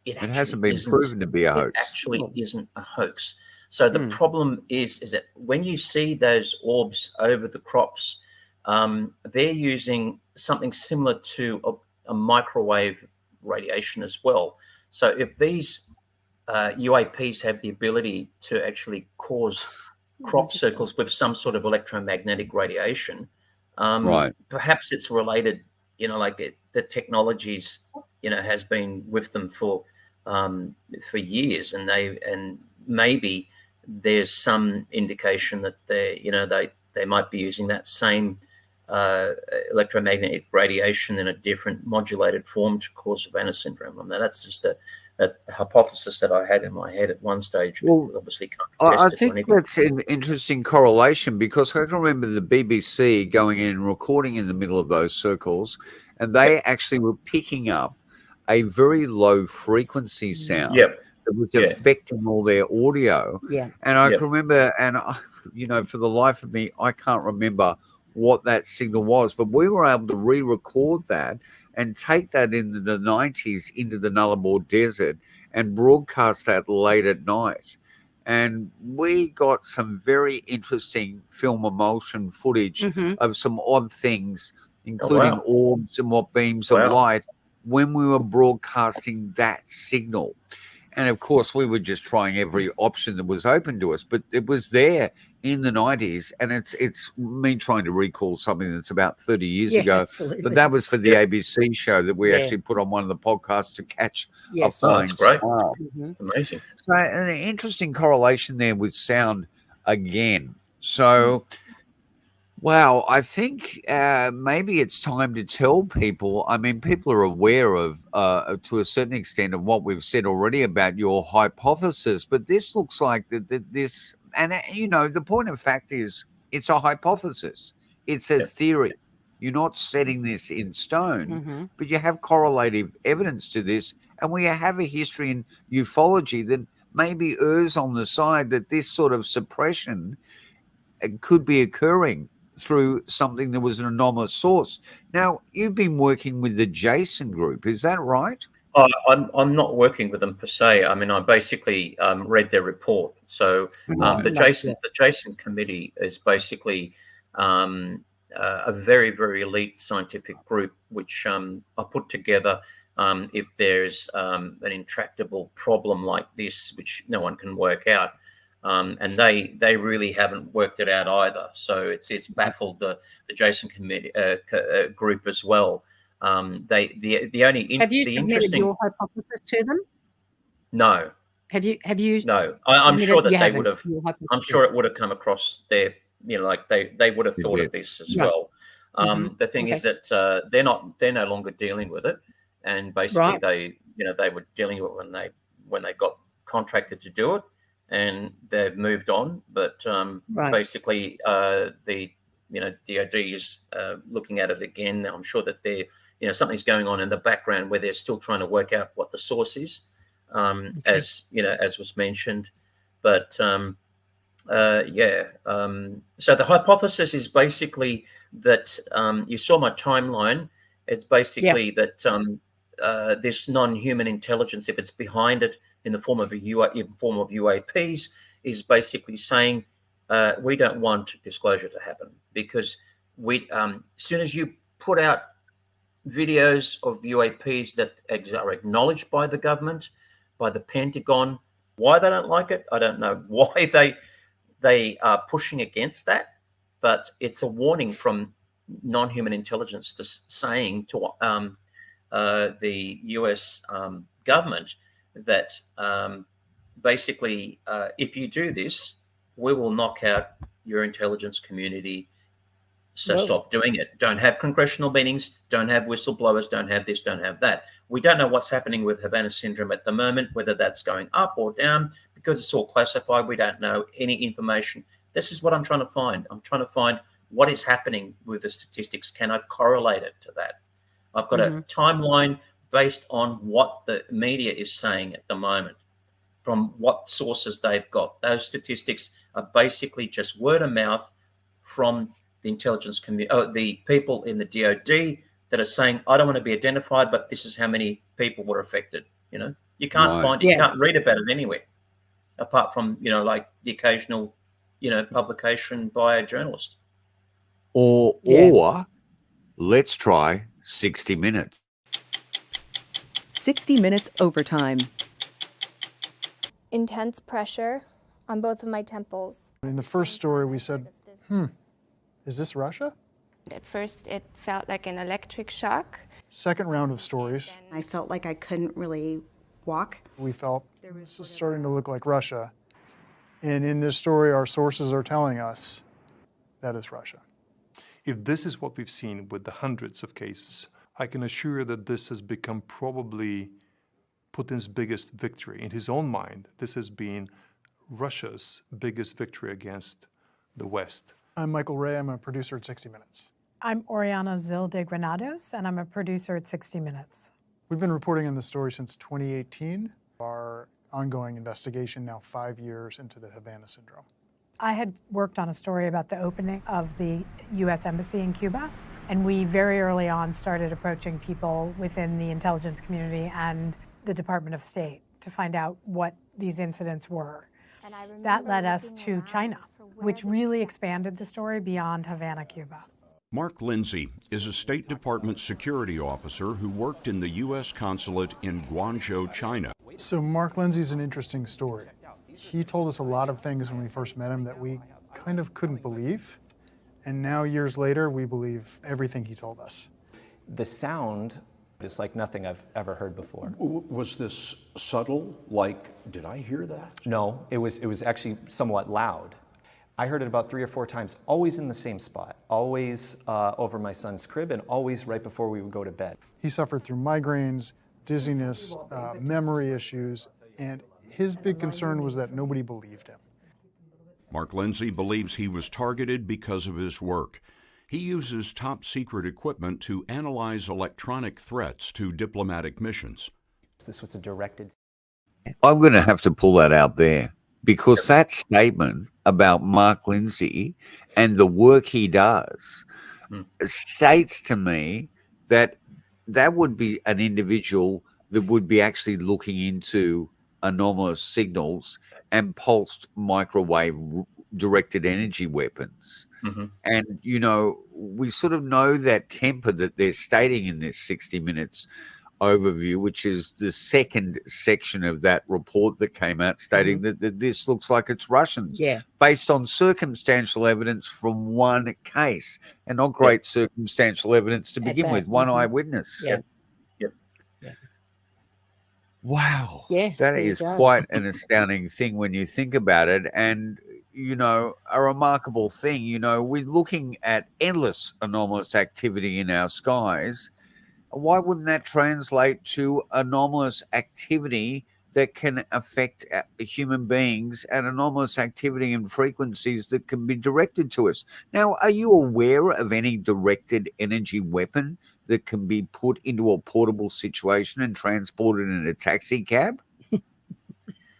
It hasn't been proven to be a hoax. It actually isn't a hoax. So the problem is that when you see those orbs over the crops, they're using something similar to a microwave radiation as well. So if these UAPs have the ability to actually cause crop circles with some sort of electromagnetic radiation, perhaps it's related, the technologies, has been with them for years, and maybe there's some indication that they might be using that same electromagnetic radiation in a different modulated form to cause Havana Syndrome. I mean, that's just a hypothesis that I had in my head at one stage. Well, obviously can't test I think that's an interesting correlation, because I can remember the BBC going in and recording in the middle of those circles, and they actually were picking up a very low frequency sound that was affecting all their audio. And I can remember, and for the life of me, I can't remember what that signal was, but we were able to re-record that and take that into the 90s into the Nullarbor Desert and broadcast that late at night. And we got some very interesting film emulsion footage of some odd things, including orbs and what beams of light, when we were broadcasting that signal. And of course, we were just trying every option that was open to us, but it was there in the 90s. And it's me trying to recall something that's about 30 years ago. Absolutely. But that was for the ABC show that we actually put on one of the podcasts to catch a flying that's great. star. Amazing. So an interesting correlation there with sound again. So, wow, I think maybe it's time to tell people. I mean, people are aware of, to a certain extent, of what we've said already about your hypothesis. But this looks like this, and you know, the point of fact is, it's a hypothesis. It's a theory. You're not setting this in stone, but you have correlative evidence to this, and we have a history in ufology that maybe errs on the side that this sort of suppression could be occurring through something that was an anomalous source. Now, you've been working with the Jason group, is that right? I'm not working with them per se. I mean, I basically read their report. So the Jason committee is basically a very, very elite scientific group, which I put together if there's an intractable problem like this, which no one can work out. And they really haven't worked it out either. So it's baffled the Jason committee group as well. The only have you submitted your hypothesis to them? No. Have you? No, I'm sure that they would have. I'm sure it would have come across their. You know, like they would have thought of this as well. The thing is that they're no longer dealing with it, and basically they were dealing with it when they got contracted to do it. And they've moved on, but basically the DoD is looking at it again. I'm sure that something's going on in the background where they're still trying to work out what the source is, as was mentioned. But so the hypothesis is basically that you saw my timeline. It's basically that this non-human intelligence, if it's behind it, in the form of UAPs, is basically saying we don't want disclosure to happen, because as soon as you put out videos of UAPs that are acknowledged by the government, by the Pentagon, why they don't like it, I don't know. Why they are pushing against that, but it's a warning from non-human intelligence saying to the US government that basically if you do this, we will knock out your intelligence community. So stop doing it. Don't have congressional meetings, don't have whistleblowers, don't have this, don't have that. We don't know what's happening with Havana Syndrome at the moment, whether that's going up or down, because it's all classified. We don't know any information. This is what I'm trying to find. I'm trying to find what is happening with the statistics. Can I correlate it to that? I've got a timeline based on what the media is saying at the moment, from what sources they've got. Those statistics are basically just word of mouth from the intelligence community, the people in the DoD that are saying, I don't want to be identified, but this is how many people were affected. You can't find it, you can't read about it anywhere, apart from, like the occasional, publication by a journalist. Or let's try 60 Minutes. 60 Minutes Overtime. Intense pressure on both of my temples. In the first story, we said, is this Russia? At first, it felt like an electric shock. Second round of stories. I felt like I couldn't really walk. We felt this is starting to look like Russia. And in this story, our sources are telling us that it's Russia. If this is what we've seen with the hundreds of cases, I can assure you that this has become probably Putin's biggest victory. In his own mind, this has been Russia's biggest victory against the West. I'm Michael Ray. I'm a producer at 60 Minutes. I'm Oriana Zilde Granados, and I'm a producer at 60 Minutes. We've been reporting on this story since 2018. Our ongoing investigation now 5 years into the Havana Syndrome. I had worked on a story about the opening of the U.S. Embassy in Cuba, and we very early on started approaching people within the intelligence community and the Department of State to find out what these incidents were. That led us to China, which really expanded the story beyond Havana, Cuba. Mark Lindsay is a State Department security officer who worked in the U.S. consulate in Guangzhou, China. So Mark Lindsay's an interesting story. He told us a lot of things when we first met him that we kind of couldn't believe. And now, years later, we believe everything he told us. The sound is like nothing I've ever heard before. Was this subtle? Like, did I hear that? No, it was actually somewhat loud. I heard it about 3 or 4 times, always in the same spot, always over my son's crib, and always right before we would go to bed. He suffered through migraines, dizziness, memory issues, and his big concern was that nobody believed him. Mark Lindsay believes he was targeted because of his work. He uses top-secret equipment to analyze electronic threats to diplomatic missions. This was a directed... I'm going to have to pull that out there, because that statement about Mark Lindsay and the work he does states to me that that would be an individual that would be actually looking into anomalous signals and pulsed microwave directed energy weapons. And, you know, we sort of know that temper that they're stating in this 60 Minutes overview, which is the second section of that report that came out, stating that this looks like it's Russians, based on circumstantial evidence from one case, and not great circumstantial evidence to begin with, one eyewitness. Wow. That is quite an astounding thing when you think about it. And, you know, a remarkable thing, you know, we're looking at endless anomalous activity in our skies. Why wouldn't that translate to anomalous activity that can affect human beings and anomalous activity and frequencies that can be directed to us? Now, are you aware of any directed energy weapon that can be put into a portable situation and transported in a taxi cab?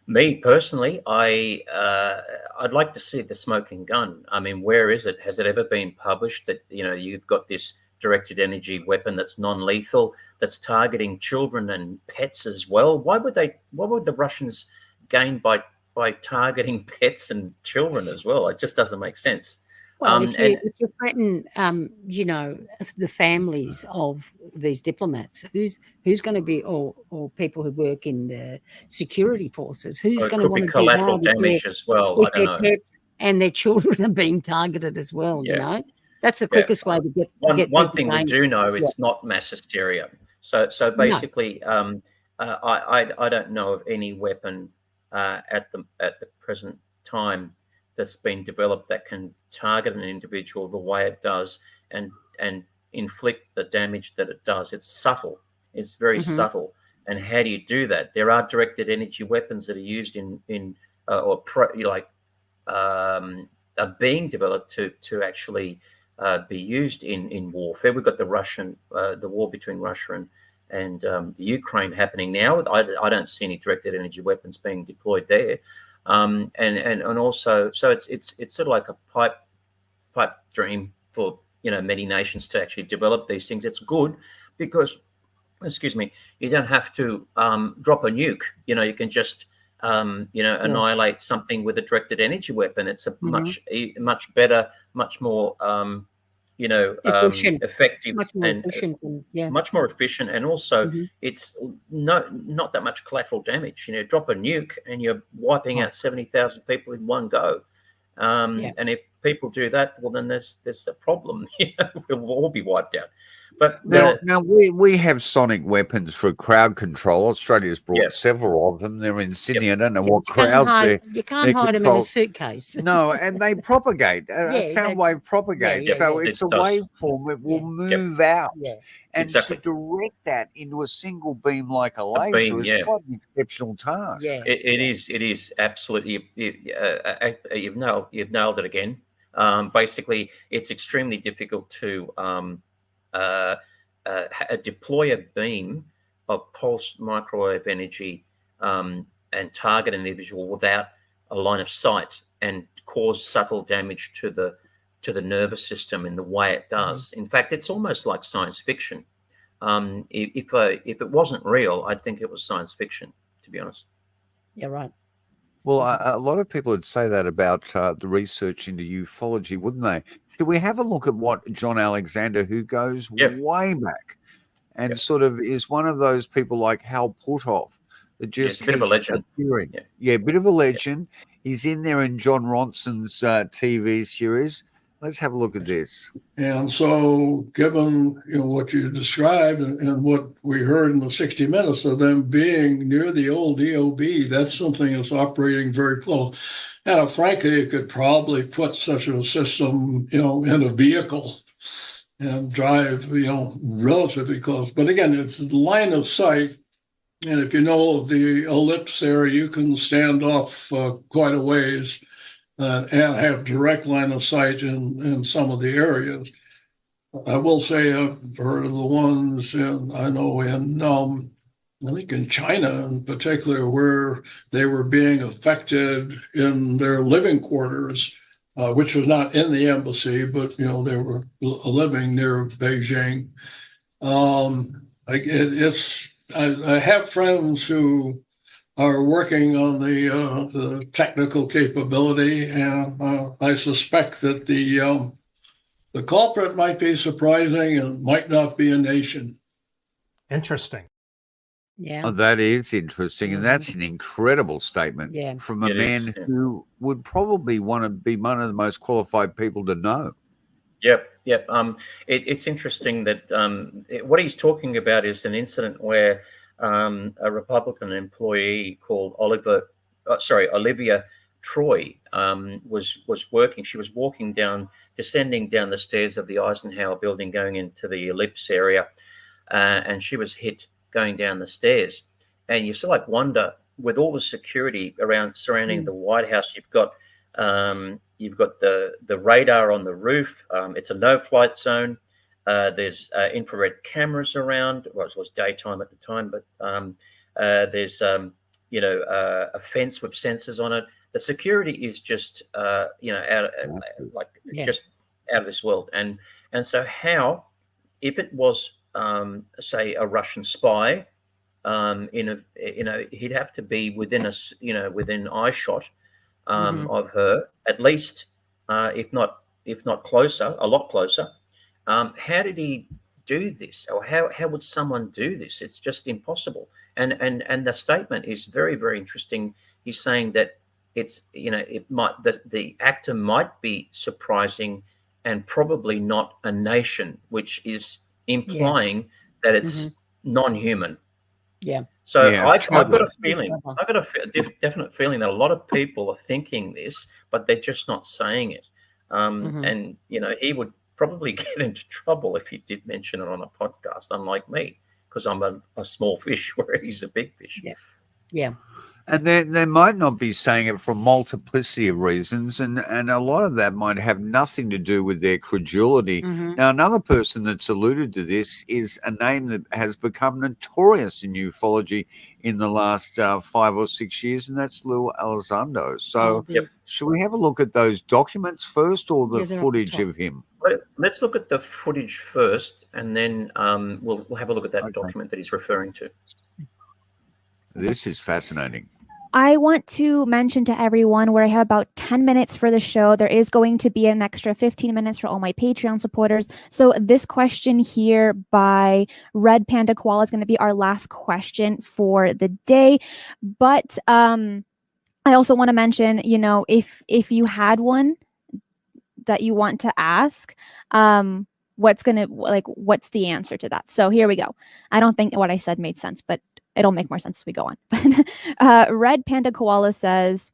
Me personally, I'd like to see the smoking gun. I mean, where is it? Has it ever been published that, you know, you've got this directed energy weapon that's non-lethal, that's targeting children and pets as well? What would the Russians gain by targeting pets and children as well? It just doesn't make sense. Well, if you threaten, you know, the families of these diplomats, who's going to be, or people who work in the security forces, who's going to want to be collateral damage as well? If their pets and their children are being targeted as well, you know, that's the quickest way to get. One thing we do know, it's not mass hysteria. So basically, I don't know of any weapon at the present time that's been developed that can target an individual the way it does and inflict the damage that it does. It's subtle. It's very subtle. And how do you do that? There are directed energy weapons that are used are being developed to actually be used in warfare. We've got the war between Russia and the Ukraine happening now. I don't see any directed energy weapons being deployed there. And also, so it's sort of like a pipe dream for, you know, many nations to actually develop these things. It's good because, excuse me, you don't have to drop a nuke. You know, you can just annihilate something with a directed energy weapon. It's a much better, much more effective, much more efficient, much more efficient, and also it's not that much collateral damage. You know, drop a nuke and you're wiping out 70,000 people in one go. And if people do that, well, then there's a problem. We'll all be wiped out. But now we have sonic weapons for crowd control. Australia's brought several of them. They're in Sydney. I don't know what crowds you can't hide them in a suitcase. No, and they propagate. A sound wave propagates. So it's a waveform. It will move out. And to direct that into a single beam like a laser is quite an exceptional task. It is absolutely. You've nailed it again. Basically, it's extremely difficult to deploy a beam of pulsed microwave energy and target an individual without a line of sight and cause subtle damage to the nervous system in the way it does. In fact, it's almost like science fiction. If it wasn't real, I'd think it was science fiction, to be honest. Yeah, right. Well, a lot of people would say that about the research into ufology, wouldn't they? Should we have a look at what John Alexander, who goes way back and sort of is one of those people like Hal Puthoff, that just a bit of a legend. appearing. Yeah, a bit of a legend. He's in there in John Ronson's TV series. Let's have a look at this. And so, given what you described and what we heard in the 60 Minutes of them being near the old DOB, that's something that's operating very close. And frankly, you could probably put such a system, in a vehicle and drive, relatively close. But again, it's line of sight. And if you know the ellipse there, you can stand off quite a ways and have direct line of sight in some of the areas. I will say I've heard of the ones I think in China in particular, where they were being affected in their living quarters, which was not in the embassy, but they were living near Beijing. I have friends who are working on the technical capability, and I suspect that the culprit might be surprising and might not be a nation. Interesting. Yeah. Oh, that is interesting, and that's an incredible statement from a man who would probably want to be one of the most qualified people to know. Yep. It's interesting that what he's talking about is an incident where a Republican employee called Olivia Troy was working. She was descending down the stairs of the Eisenhower building, going into the ellipse area, and she was hit going down the stairs. And you sort of wonder, with all the security surrounding the White House, you've got the radar on the roof. It's a no-flight zone. There's infrared cameras around. Well, it was daytime at the time, but there's a fence with sensors on it. The security is just just out of this world. And so how, if it was say a Russian spy, he'd have to be within eye shot of her, at least, if not closer, a lot closer. How did he do this, or how would someone do this? It's just impossible. And the statement is very, very interesting. He's saying that the actor might be surprising and probably not a nation, which is implying that it's non-human. Yeah. So I've got a feeling. I've got a definite feeling that a lot of people are thinking this, but they're just not saying it. And he would probably get into trouble if he did mention it on a podcast, unlike me, because I'm a small fish where he's a big fish. Yeah. And they might not be saying it for a multiplicity of reasons, and a lot of that might have nothing to do with their credulity. Now, another person that's alluded to this is a name that has become notorious in ufology in the last 5 or 6 years, and that's Lou Elizondo. So should we have a look at those documents first, or the footage of him? Let's look at the footage first, and then we'll have a look at that document that he's referring to. This is fascinating. I want to mention to everyone where I have about 10 minutes for the show. There is going to be an extra 15 minutes for all my Patreon supporters. So this question here by Red Panda Koala is going to be our last question for the day. But I also want to mention, if you had one that you want to ask, what's the answer to that? So here we go. I don't think what I said made sense, but it'll make more sense as we go on. Red Panda Koala says,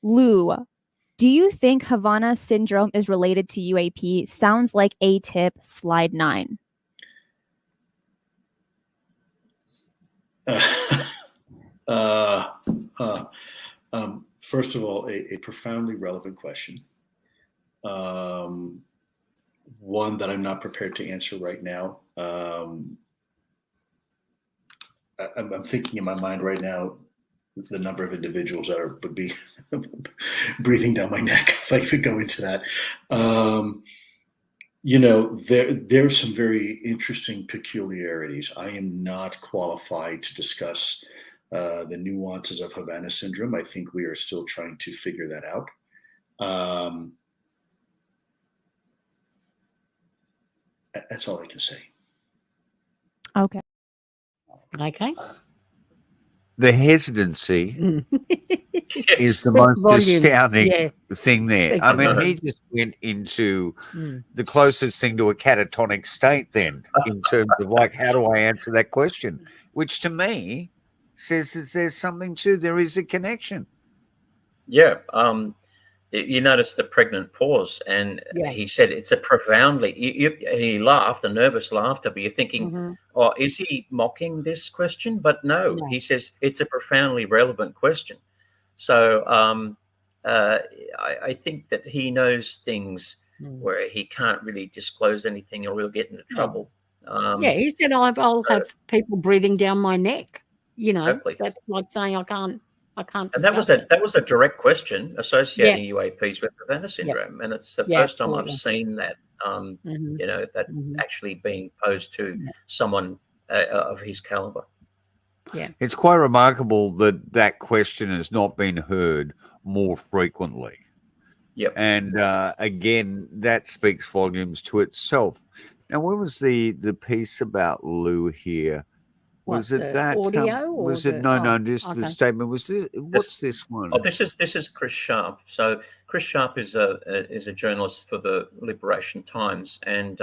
Lou, do you think Havana Syndrome is related to UAP? Sounds like A-tip, slide 9. First of all, a profoundly relevant question. One that I'm not prepared to answer right now. I'm thinking in my mind right now the number of individuals that would be breathing down my neck if I could go into that. There's some very interesting peculiarities. I am not qualified to discuss the nuances of Havana Syndrome. I think we are still trying to figure that out. That's all I can say. Okay. The hesitancy is the Speak most volumes. astounding Yeah. thing there. Speak I mean, he volumes. just went into Mm. the closest thing to a catatonic state then, in terms of like, how do I answer that question? Which to me says that there's something there is a connection. Yeah. You notice the pregnant pause, and Yeah. he said it's a profoundly. He laughed, a nervous laughter, but you're thinking, Mhm. "Oh, is he mocking this question?" But no, No. he says it's a profoundly relevant question. So I think that he knows things where he can't really disclose anything, or he'll get into trouble. Yeah, he said I'll so- have people breathing down my neck. You know, Exactly. that's like saying I can't And discuss it. that was a direct question associating UAPs with Havana Syndrome, and it's the Yeah, first time I've absolutely. seen that. Mhm. You know, that Mhm. actually being posed to someone of his caliber. Yeah, It's quite remarkable that that question has not been heard more frequently. Yep. And again, that speaks volumes to itself. Now, what was the piece about Lou here? Was What, it the that? audio or Was it the just the okay. statement? Was this? What's this one? Oh, this is Chris Sharp. So Chris Sharp is a journalist for the Liberation Times, and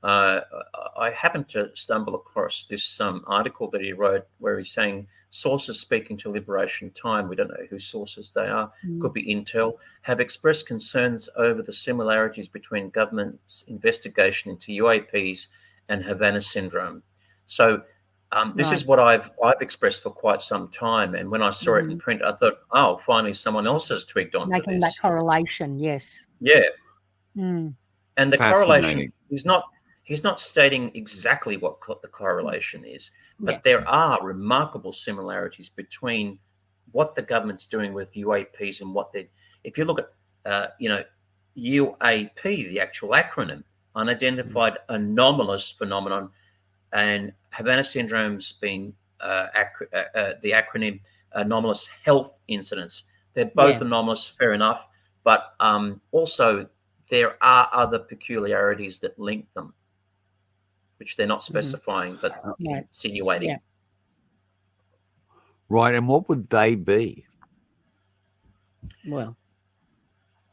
I happened to stumble across this article that he wrote where he's saying sources speaking to Liberation Time, we don't know whose sources they are, could be Intel, have expressed concerns over the similarities between government's investigation into UAPs and Havana Syndrome. So this is what I've expressed for quite some time, and when I saw it in print, I thought, "Oh, finally, someone else has twigged onto Making that this." correlation, yes. Yeah, Mm. and the Fascinating. correlation he's not stating exactly what the correlation is, but Yeah. there are remarkable similarities between what the government's doing with UAPs and what they. If you look at UAP, the actual acronym, unidentified anomalous phenomenon, and Havana Syndrome's been the acronym anomalous health incidents. They're both anomalous, fair enough, but also there are other peculiarities that link them, which they're not specifying, but insinuating. Yeah. Right, and what would they be? Well,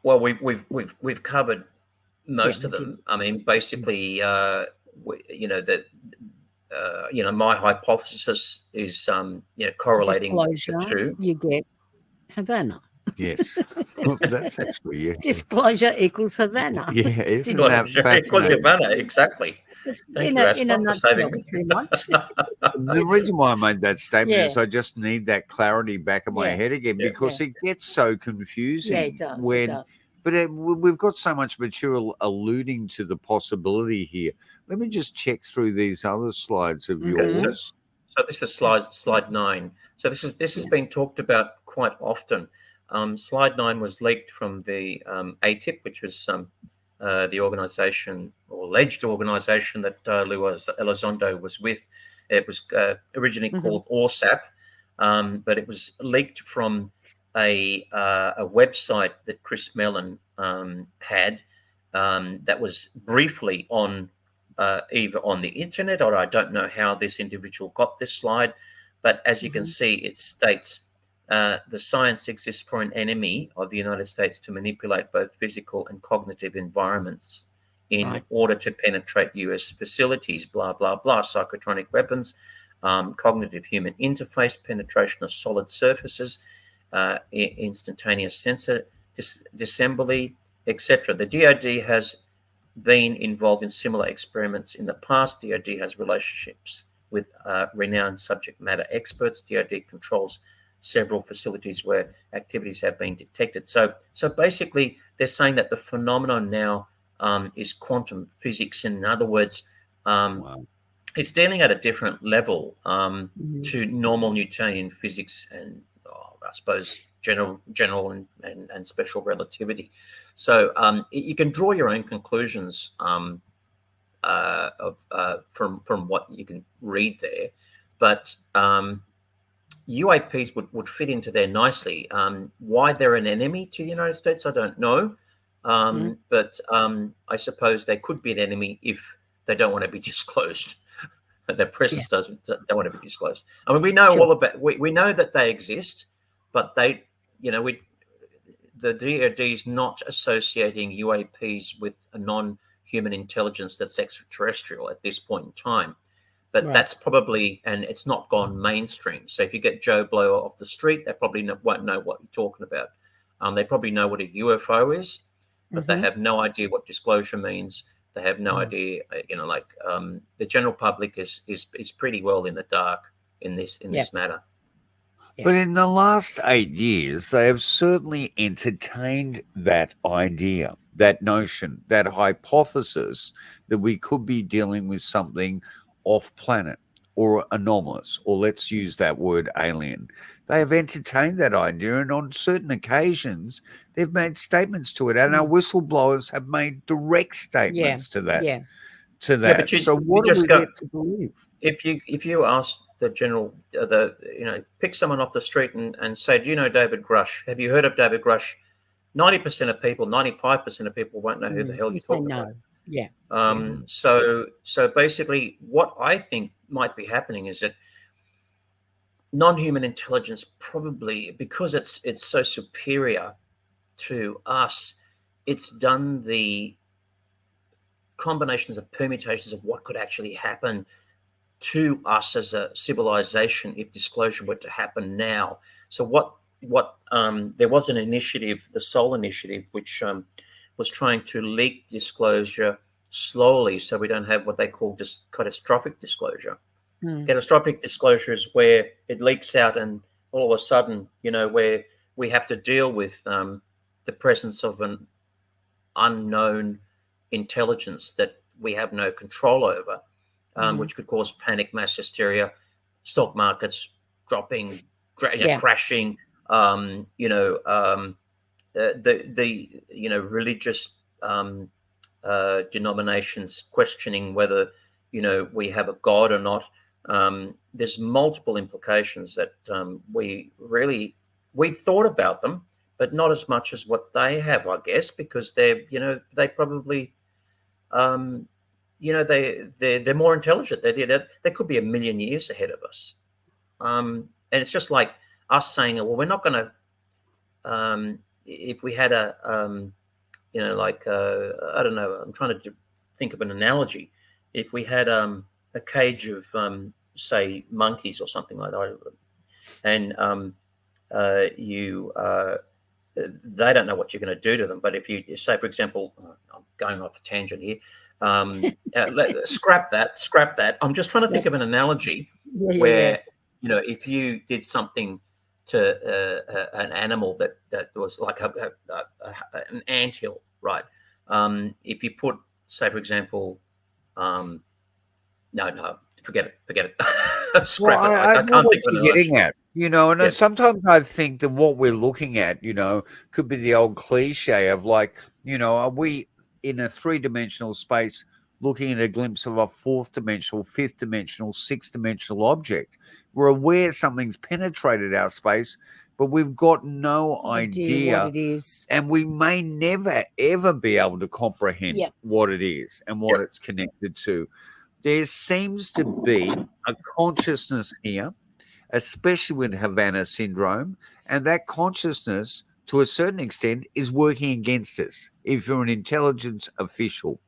we've covered most we of them. did. I mean, basically, my hypothesis is, correlating Disclosure, the two. you get Havana. Yes, that's actually Disclosure equals Havana. Yeah, isn't Disclosure that equals fascinating? Havana, exactly. It's Thank in you, a Asma, for saving me. pretty much. The reason why I made that statement Yeah. is I just need that clarity back in my Yeah. head again, Yeah. because it gets so confusing. Yeah, it does. When, it does. But we've got so much material alluding to the possibility here. Let me just check through these other slides of yours. So this is slide 9. So this has been talked about quite often. Slide 9 was leaked from the ATIP, which was the organization or alleged organization that Luis Elizondo was with. It was originally called ORSAP, but it was leaked from a website that Chris Mellon had that was briefly on either on the internet, or I don't know how this individual got this slide, but as you can see, it states the science exists for an enemy of the United States to manipulate both physical and cognitive environments in order to penetrate US facilities, blah, blah, blah, psychotronic weapons, cognitive human interface, penetration of solid surfaces, instantaneous sensor disassembly, etc. The DoD has been involved in similar experiments in the past. DoD has relationships with renowned subject matter experts. DoD controls several facilities where activities have been detected. So basically, they're saying that the phenomenon now is quantum physics. In other words, it's dealing at a different level to normal Newtonian physics and I suppose general and special relativity. So you can draw your own conclusions from what you can read there, but UAPs would fit into there nicely. Why they're an enemy to the United States, I don't know, but I suppose they could be an enemy if they don't want to be disclosed. but their presence don't want to be disclosed. I mean, we know all about. We know that they exist, but they, the DoD is not associating UAPs with a non-human intelligence that's extraterrestrial at this point in time. But that's probably, and it's not gone mainstream. So if you get Joe Blow off the street, they probably won't know what you're talking about. They probably know what a UFO is, but they have no idea what disclosure means. They have no idea, the general public is pretty well in the dark in this matter. But in the last 8 years, they have certainly entertained that idea, that notion, that hypothesis that we could be dealing with something off planet or anomalous, or let's use that word alien. They have entertained that idea, and on certain occasions, they've made statements to it, and our whistleblowers have made direct statements to that. But So what do we get to believe? If you ask the general, pick someone off the street and say, do you know David Grush? Have you heard of David Grush? 90% of people, 95% of people won't know who the hell you're talking about. So basically what I think might be happening is that non-human intelligence probably, because it's so superior to us, it's done the combinations of permutations of what could actually happen to us as a civilization if disclosure were to happen now. So there was an initiative, the Sol Initiative, which was trying to leak disclosure slowly so we don't have what they call just catastrophic disclosure. Catastrophic disclosure is where it leaks out and all of a sudden, where we have to deal with the presence of an unknown intelligence that we have no control over, which could cause panic, mass hysteria, stock markets dropping, crashing, religious denominations questioning whether we have a God or not. There's multiple implications that we thought about them, but not as much as what they have, I guess, because they probably they're more intelligent. They could be 1 million years ahead of us, and it's just like us saying, well, we're not going to if we had a I don't know, I'm trying to think of an analogy. If we had a cage of say monkeys or something like that, and they don't know what you're going to do to them, but if you say, for example, I'm going off a tangent here, scrap that. I'm just trying to think of an analogy where if you did something to an animal that was like an anthill, right? If you put, say, for example, no, forget it. Scrap it. I know can't what think of an you're getting analogy. at, and sometimes I think that what we're looking at, could be the old cliche of like, are we in a 3-dimensional space looking at a glimpse of a 4th-dimensional, 5th-dimensional, 6th-dimensional object? We're aware something's penetrated our space, but we've got no idea what it is. And we may never, ever be able to comprehend what it is and what it's connected to. There seems to be a consciousness here, especially with Havana Syndrome, and that consciousness, to a certain extent, is working against us if you're an intelligence official,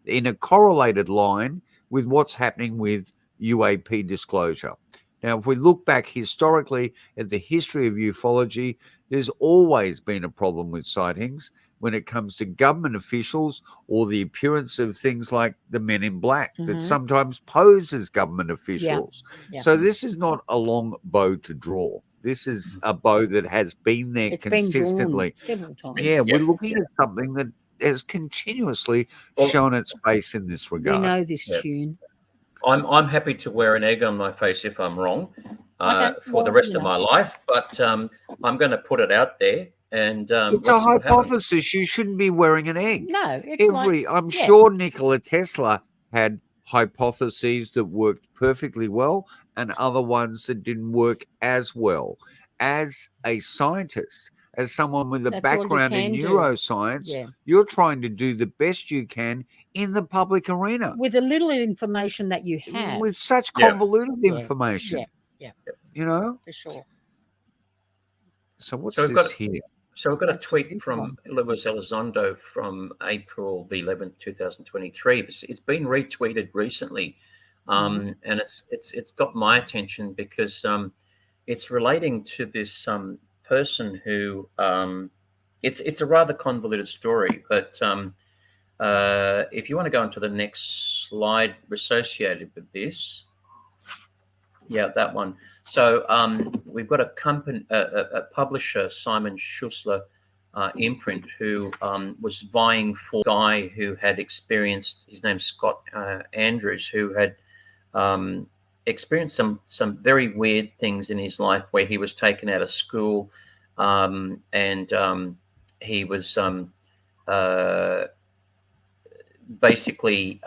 in a correlated line with what's happening with UAP disclosure. Now, if we look back historically at the history of ufology, there's always been a problem with sightings when it comes to government officials or the appearance of things like the men in black that sometimes pose as government officials. So this is not a long bow to draw. This is a bow that has been there consistently. Been drawn several times. We're looking at something that has continuously shown its face in this regard. We know this tune. I'm happy to wear an egg on my face if I'm wrong for the rest of my life, but I'm going to put it out there. And it's a hypothesis. You shouldn't be wearing an egg. No, it's I'm sure Nikola Tesla had hypotheses that worked perfectly well and other ones that didn't work as well. As a scientist, as someone with a That's all you background in can do. neuroscience, Yeah. you're trying to do the best you can in the public arena With the little information that you have. with such Yeah. convoluted Yeah, information. Yeah. You know. For sure. So what's So we've this got here? So we've got a That's the tweet big from one. Luis Elizondo from April the 11th, 2023. It's been retweeted recently, and it's got my attention because it's relating to this person who it's a rather convoluted story, but if you want to go into the next slide associated with this. Yeah, that one. So we've got a company, a publisher, Simon Schussler imprint, who was vying for a guy who had experienced. His name's Scott Andrews, who had experienced some very weird things in his life, where he was taken out of school, and he was basically.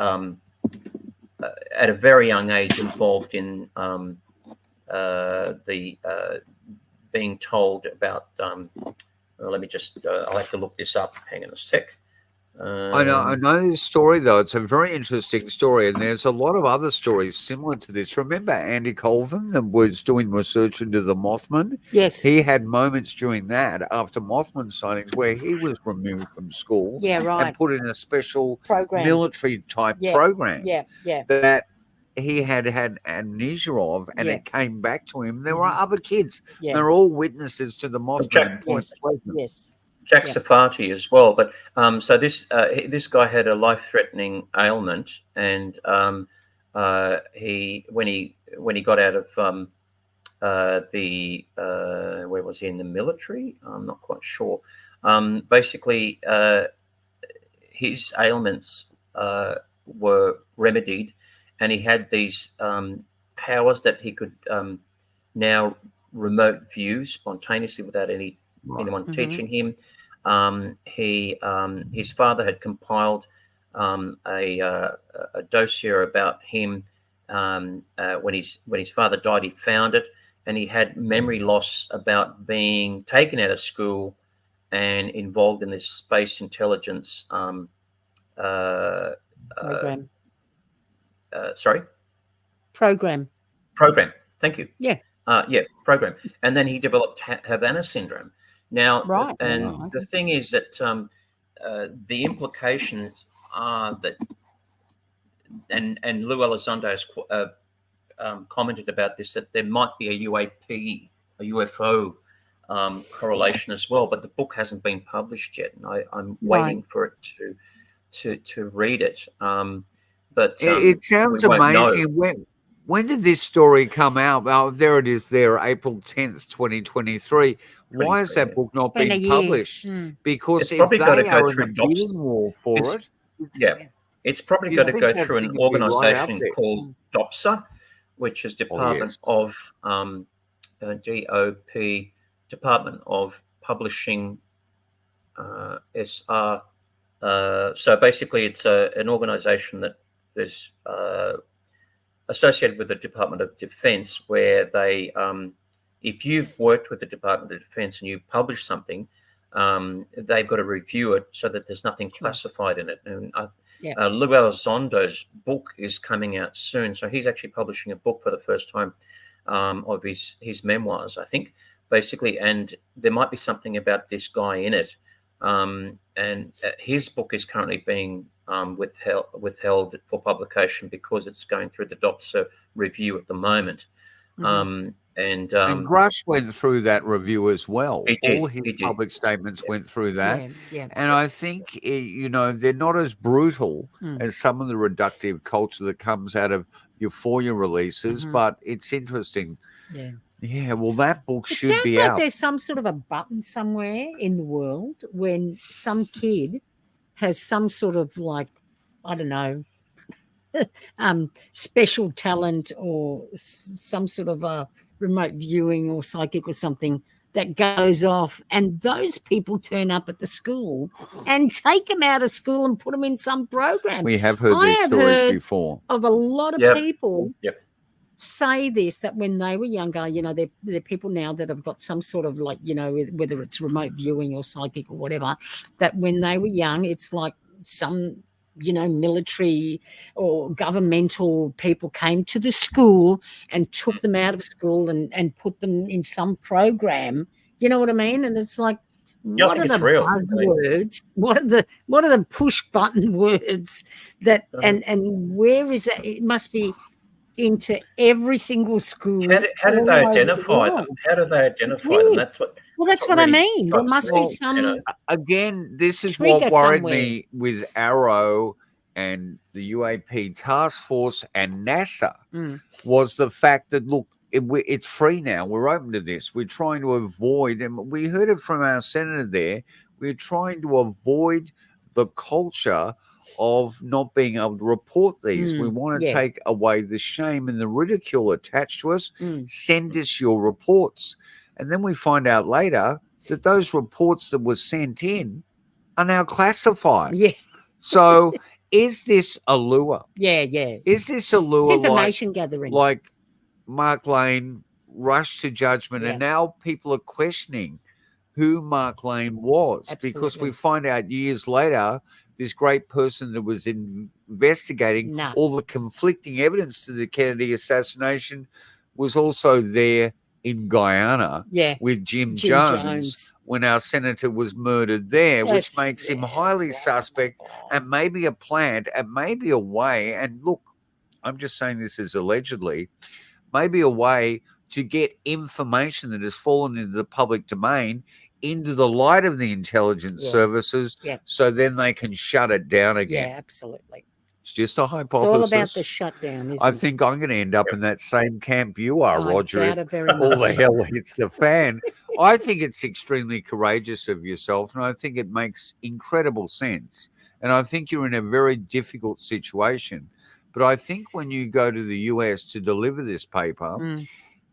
At a very young age, involved in being told about. Well, let me just. I'll have to look this up. Hang on a sec. I know this story though. It's a very interesting story, and there's a lot of other stories similar to this. Remember Andy Colvin that was doing research into the Mothman? Yes. He had moments during that after Mothman sightings where he was removed from school and put in a special Program. military type program Yeah. that he had amnesia of, and it came back to him. There were other kids. Yeah. They're all witnesses to the Mothman. in Point Pleasant. Yes. Jack Sapati as well, but so this guy had a life-threatening ailment, and he when he got out of where was he, in the military? I'm not quite sure. Basically, his ailments were remedied, and he had these powers that he could now remote view spontaneously without anyone teaching him. His father had compiled a dossier about him. When his father died, he found it, and he had memory loss about being taken out of school and involved in this space intelligence program. Sorry? Program. Thank you. Yeah. Program. And then he developed Havana Syndrome. Now, and the thing is that the implications are that, and Lou Elizondo has commented about this, that there might be a UFO correlation as well, but the book hasn't been published yet, and I'm waiting for it to read it. But it sounds amazing. When did this story come out? Oh, there it is there, April 10th, 2023. Why has that book not been published? Because it's if probably got to they go are in through a bidding war for it. It's probably got to go through an organization called DOPSA, which is Department of DOP, Department of Publishing, SR. So basically, it's an organization that is associated with the Department of Defense, where they, if you've worked with the Department of Defense and you publish something, they've got to review it so that there's nothing classified in it. And Lou Elizondo's book is coming out soon, so he's actually publishing a book for the first time of his memoirs, I think, basically, and there might be something about this guy in it. And his book is currently being withheld for publication because it's going through the DOPSA review at the moment. And Grush went through that review as well. All his public statements went through that. And I think, they're not as brutal as some of the reductive culture that comes out of Euphoria releases, but it's interesting. Yeah, well, that book should be out. There's some sort of a button somewhere in the world when some kid has some sort of, like, I don't know, special talent or some sort of a remote viewing or psychic or something that goes off, and those people turn up at the school and take them out of school and put them in some program. We have heard these stories before. Of a lot of people say this, that when they were younger, you know, they're people now that have got some sort of like, you know, whether it's remote viewing or psychic or whatever, that when they were young, it's like some, you know, military or governmental people came to the school and took them out of school and put them in some program. You know what I mean? And it's like, Yeah, I what think are it's the real. buzzwords? What are the push button words that and where is it? It must be into every single school. How do all they over the identify them? world. How do they It's identify them? weird. That's what. Well, that's what I mean. There must be some Again, this is trigger what worried somewhere. me with Arrow and the UAP task force and NASA was the fact that, look, it's free now. We're open to this. We're trying to avoid, and we heard it from our senator there, we're trying to avoid the culture of not being able to report these. We want to take away the shame and the ridicule attached to us. Send us your reports. And then we find out later that those reports that were sent in are now classified. Yeah. So is this a lure? Yeah, yeah. Is this a lure It's information gathering. like Mark Lane rushed to judgment, and now people are questioning who Mark Lane was because we find out years later this great person that was investigating all the conflicting evidence to the Kennedy assassination was also there in Guyana with Jim Jones when our senator was murdered there, which makes him highly suspect and maybe a plant and maybe a way. And look, I'm just saying this is allegedly, maybe a way to get information that has fallen into the public domain into the light of the intelligence services so then they can shut it down again. Yeah, absolutely. It's just a hypothesis. It's all about the shutdown, isn't I it? think I'm going to end up in that same camp you are, I Roger, doubt it very if all the much. hell hits the fan. I think it's extremely courageous of yourself, and I think it makes incredible sense. And I think you're in a very difficult situation. But I think when you go to the US to deliver this paper,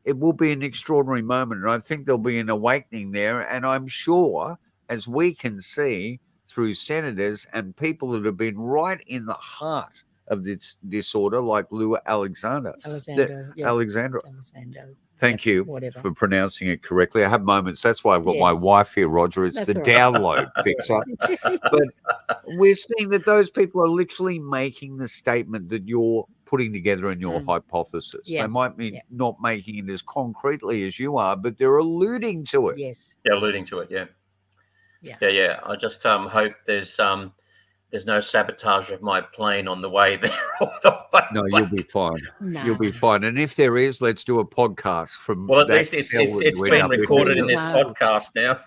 it will be an extraordinary moment. And I think there'll be an awakening there. And I'm sure, as we can see through senators and people that have been right in the heart of this disorder, like Lou Alexander. Alexander. Thank you for pronouncing it correctly. I have moments. That's why I've got my wife here, Roger. It's the download fixer. But we're seeing that those people are literally making the statement that you're putting together in your hypothesis. They might be not making it as concretely as you are, but they're alluding to it. Yes. They're alluding to it, yeah. I just hope there's no sabotage of my plane on the way there. No, you'll be fine. You'll be fine. And if there is, let's do a podcast from. Well, at least it's been recorded in this podcast now.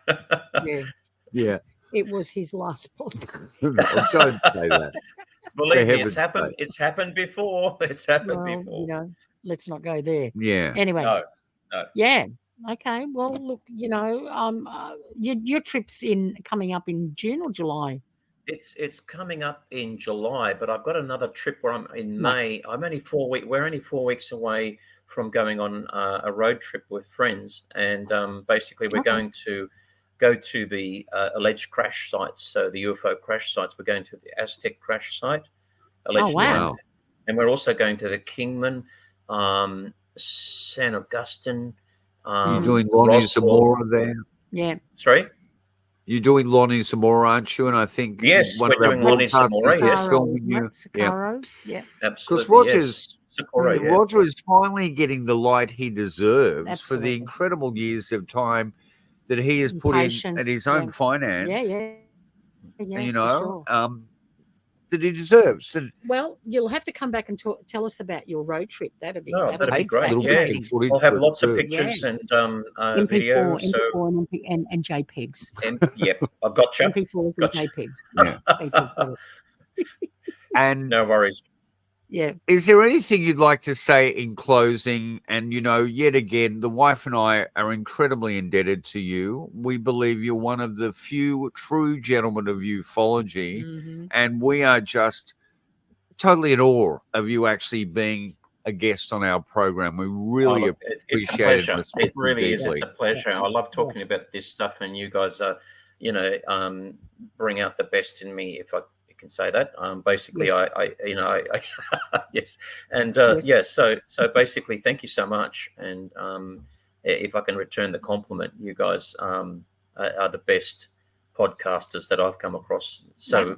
Yeah. It was his last podcast. Don't say that. Believe me, it's happened before. It's happened before. You know, let's not go there. Yeah. Anyway. No. Yeah. Okay. Well, look, you know, your trip's coming up in June or July. It's coming up in July, but I've got another trip where I'm in May. I'm only 4 weeks. We're only 4 weeks away from going on a road trip with friends, and basically we're going to go to the alleged crash sites. So the UFO crash sites. We're going to the Aztec crash site, allegedly. Oh wow! And we're also going to the Kingman, San Augustine. You're doing Lonnie Zamora there. Yeah. Sorry. You're doing Lonnie Zamora, aren't you? And I think we're doing Lonnie Zamora. Yes, Sakaro. Yeah, absolutely. Because Roger is finally getting the light he deserves for the incredible years of time that he has put in at his own finance. Yeah. You know, that he deserves. Well, you'll have to come back and tell us about your road trip. That'd be great. Yeah, I'll have lots of pictures and video. MP4 and JPEGs. Yep, I've got you. MP4s and JPEGs. And no worries. Yeah. Is there anything you'd like to say in closing? And, you know, yet again, the wife and I are incredibly indebted to you. We believe you're one of the few true gentlemen of ufology. And we are just totally in awe of you actually being a guest on our program. We really appreciate it. It really is. It's a pleasure. I love talking about this stuff, and you guys are, bring out the best in me if I you can say that. Basically, Yes. yes, and Yes. yeah. So basically, thank you so much. And if I can return the compliment, you guys are the best podcasters that I've come across. So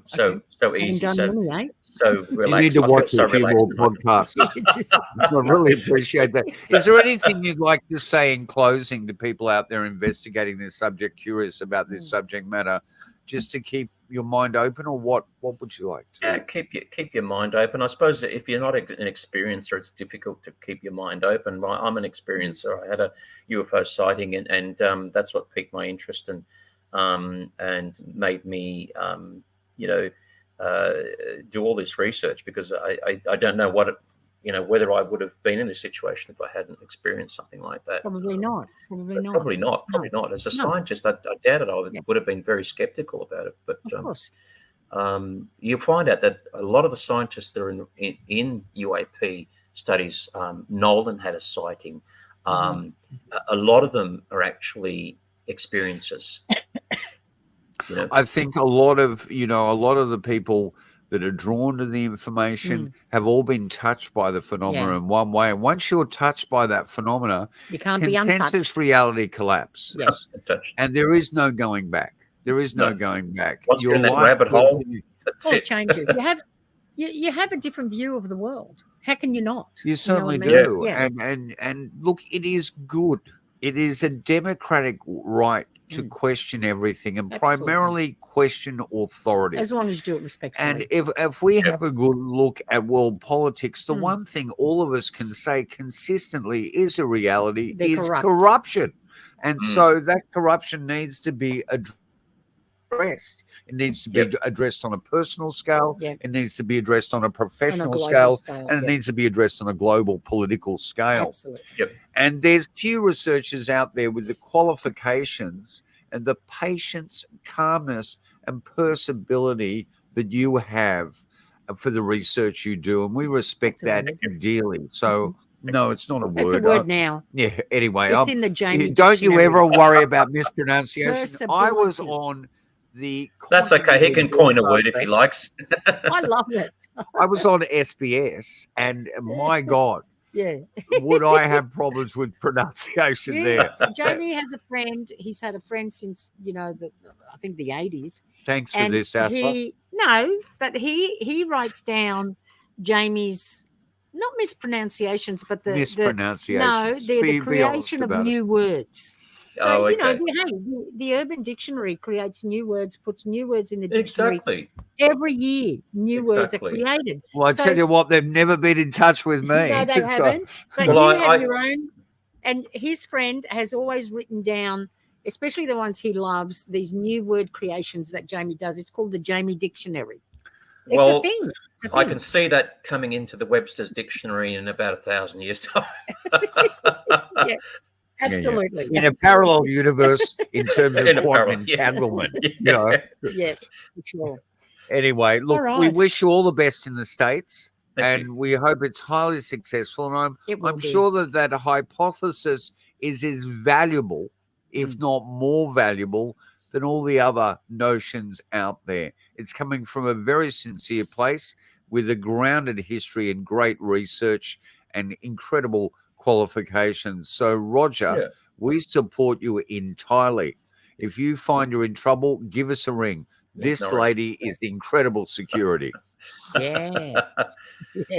easy, done many, eh? so You relaxed. need to I feel watch so a few relaxed more tonight. podcasts. I really appreciate that. Is there anything you'd like to say in closing to people out there investigating this subject, curious about this subject matter, just to keep your mind open, or what would you like to? Yeah, keep your mind open. I suppose that if you're not an experiencer, it's difficult to keep your mind open. I'm an experiencer. I had a UFO sighting, and that's what piqued my interest and made me, do all this research, because I don't know whether I would have been in this situation if I hadn't experienced something like that. Probably not. Probably not. Probably not. No. Probably not. As a No. scientist, I doubt it. I would have been very skeptical about it. But Of course. you'll find out that a lot of the scientists that are in UAP studies, Nolan had a sighting. A lot of them are actually experiencers. I think a lot of the people that are drawn to the information have all been touched by the phenomena in one way. And once you're touched by that phenomena, You can't be untouched. consensus reality collapses. Yes. And there is no going back. There is no going back. Once you're in that life rabbit will hole, continue. that's Well, it it. changes. You have a different view of the world. How can you not? You certainly know what I mean? do. Yeah. And look, it is good. It is a democratic right to question everything, and Absolutely. primarily question authority. As long as you do it respectfully. And if we have a good look at world politics, the one thing all of us can say consistently is a reality They're is corrupt. corruption. And so that corruption needs to be addressed. It needs to be addressed on a personal scale. It needs to be addressed on a professional global scale. scale, And it needs to be addressed on a global political scale. Absolutely. And there's few researchers out there with the qualifications and the patience, calmness, and perseverability that you have for the research you do. And we respect that dearly. So, no, it's not a word. It's a word now. Yeah, anyway. It's in the Jamie Don't you dictionary. ever worry about mispronunciation. I was Perseverability. on the... That's okay. He can coin a word if he likes. I love it. I was on SBS, and my God, Yeah. would I have problems with pronunciation there? Jamie has a friend. He's had a friend since, I think the 80s. Thanks for And this, Asper. but he writes down Jamie's, not mispronunciations, but the Mispronunciations. the Be creation honest of about it. new words. So, Oh, okay. the Urban Dictionary creates new words, puts new words in the dictionary. Exactly. Every year, new words are Exactly. created. Well, I So- tell you what, they've never been in touch with me. No, they So- haven't. But Well, you have I- your own. And his friend has always written down, especially the ones he loves, these new word creations that Jamie does. It's called the Jamie Dictionary. It's Well, a thing. It's a I thing. can see that coming into the Webster's Dictionary in about 1,000 years' time. Yeah, absolutely. In a parallel universe, in terms of In a quantum parallel, yeah. entanglement, Yeah. Yeah, for sure. Anyway, look, All we right. wish you all the best in the States, Thank and we hope it's highly successful. And It will I'm be. sure that hypothesis is as valuable, if not more valuable, than all the other notions out there. It's coming from a very sincere place with a grounded history and great research and incredible qualifications. So, Roger, we support you entirely. If you find you're in trouble, give us a ring. This no worries. lady is incredible security. Yeah.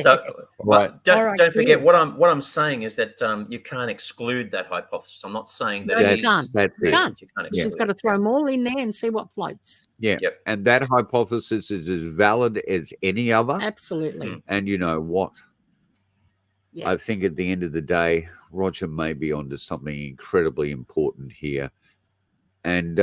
So, Right. Don't, All right, don't forget kids. what I'm saying is that you can't exclude that hypothesis. I'm not saying that No, it you is. can't. That's You it. can't. You can't You just exclude got to throw them all in there and see what floats. Yeah. Yep. And that hypothesis is as valid as any other. Absolutely. And you know what? Yeah. I think at the end of the day, Roger may be onto something incredibly important here. And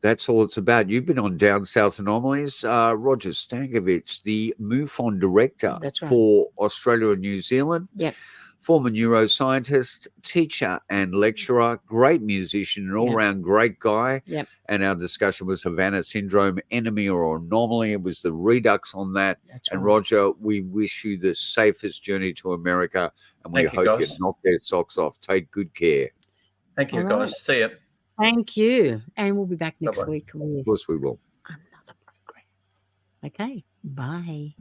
that's all it's about. You've been on Down South Anomalies. Roger Stankovic, the MUFON director That's right. for Australia and New Zealand. Yep. Former neuroscientist, teacher and lecturer, great musician, an all-round great guy. Yep. And our discussion was Havana Syndrome, enemy or anomaly. It was the Redux on that. That's And right. Roger, we wish you the safest journey to America, and we Thank you, hope you guys. knock their socks off. Take good care. Thank you, All guys. right. See you. Thank you. And we'll be back next Bye-bye. week with Of course we will. Okay. Bye.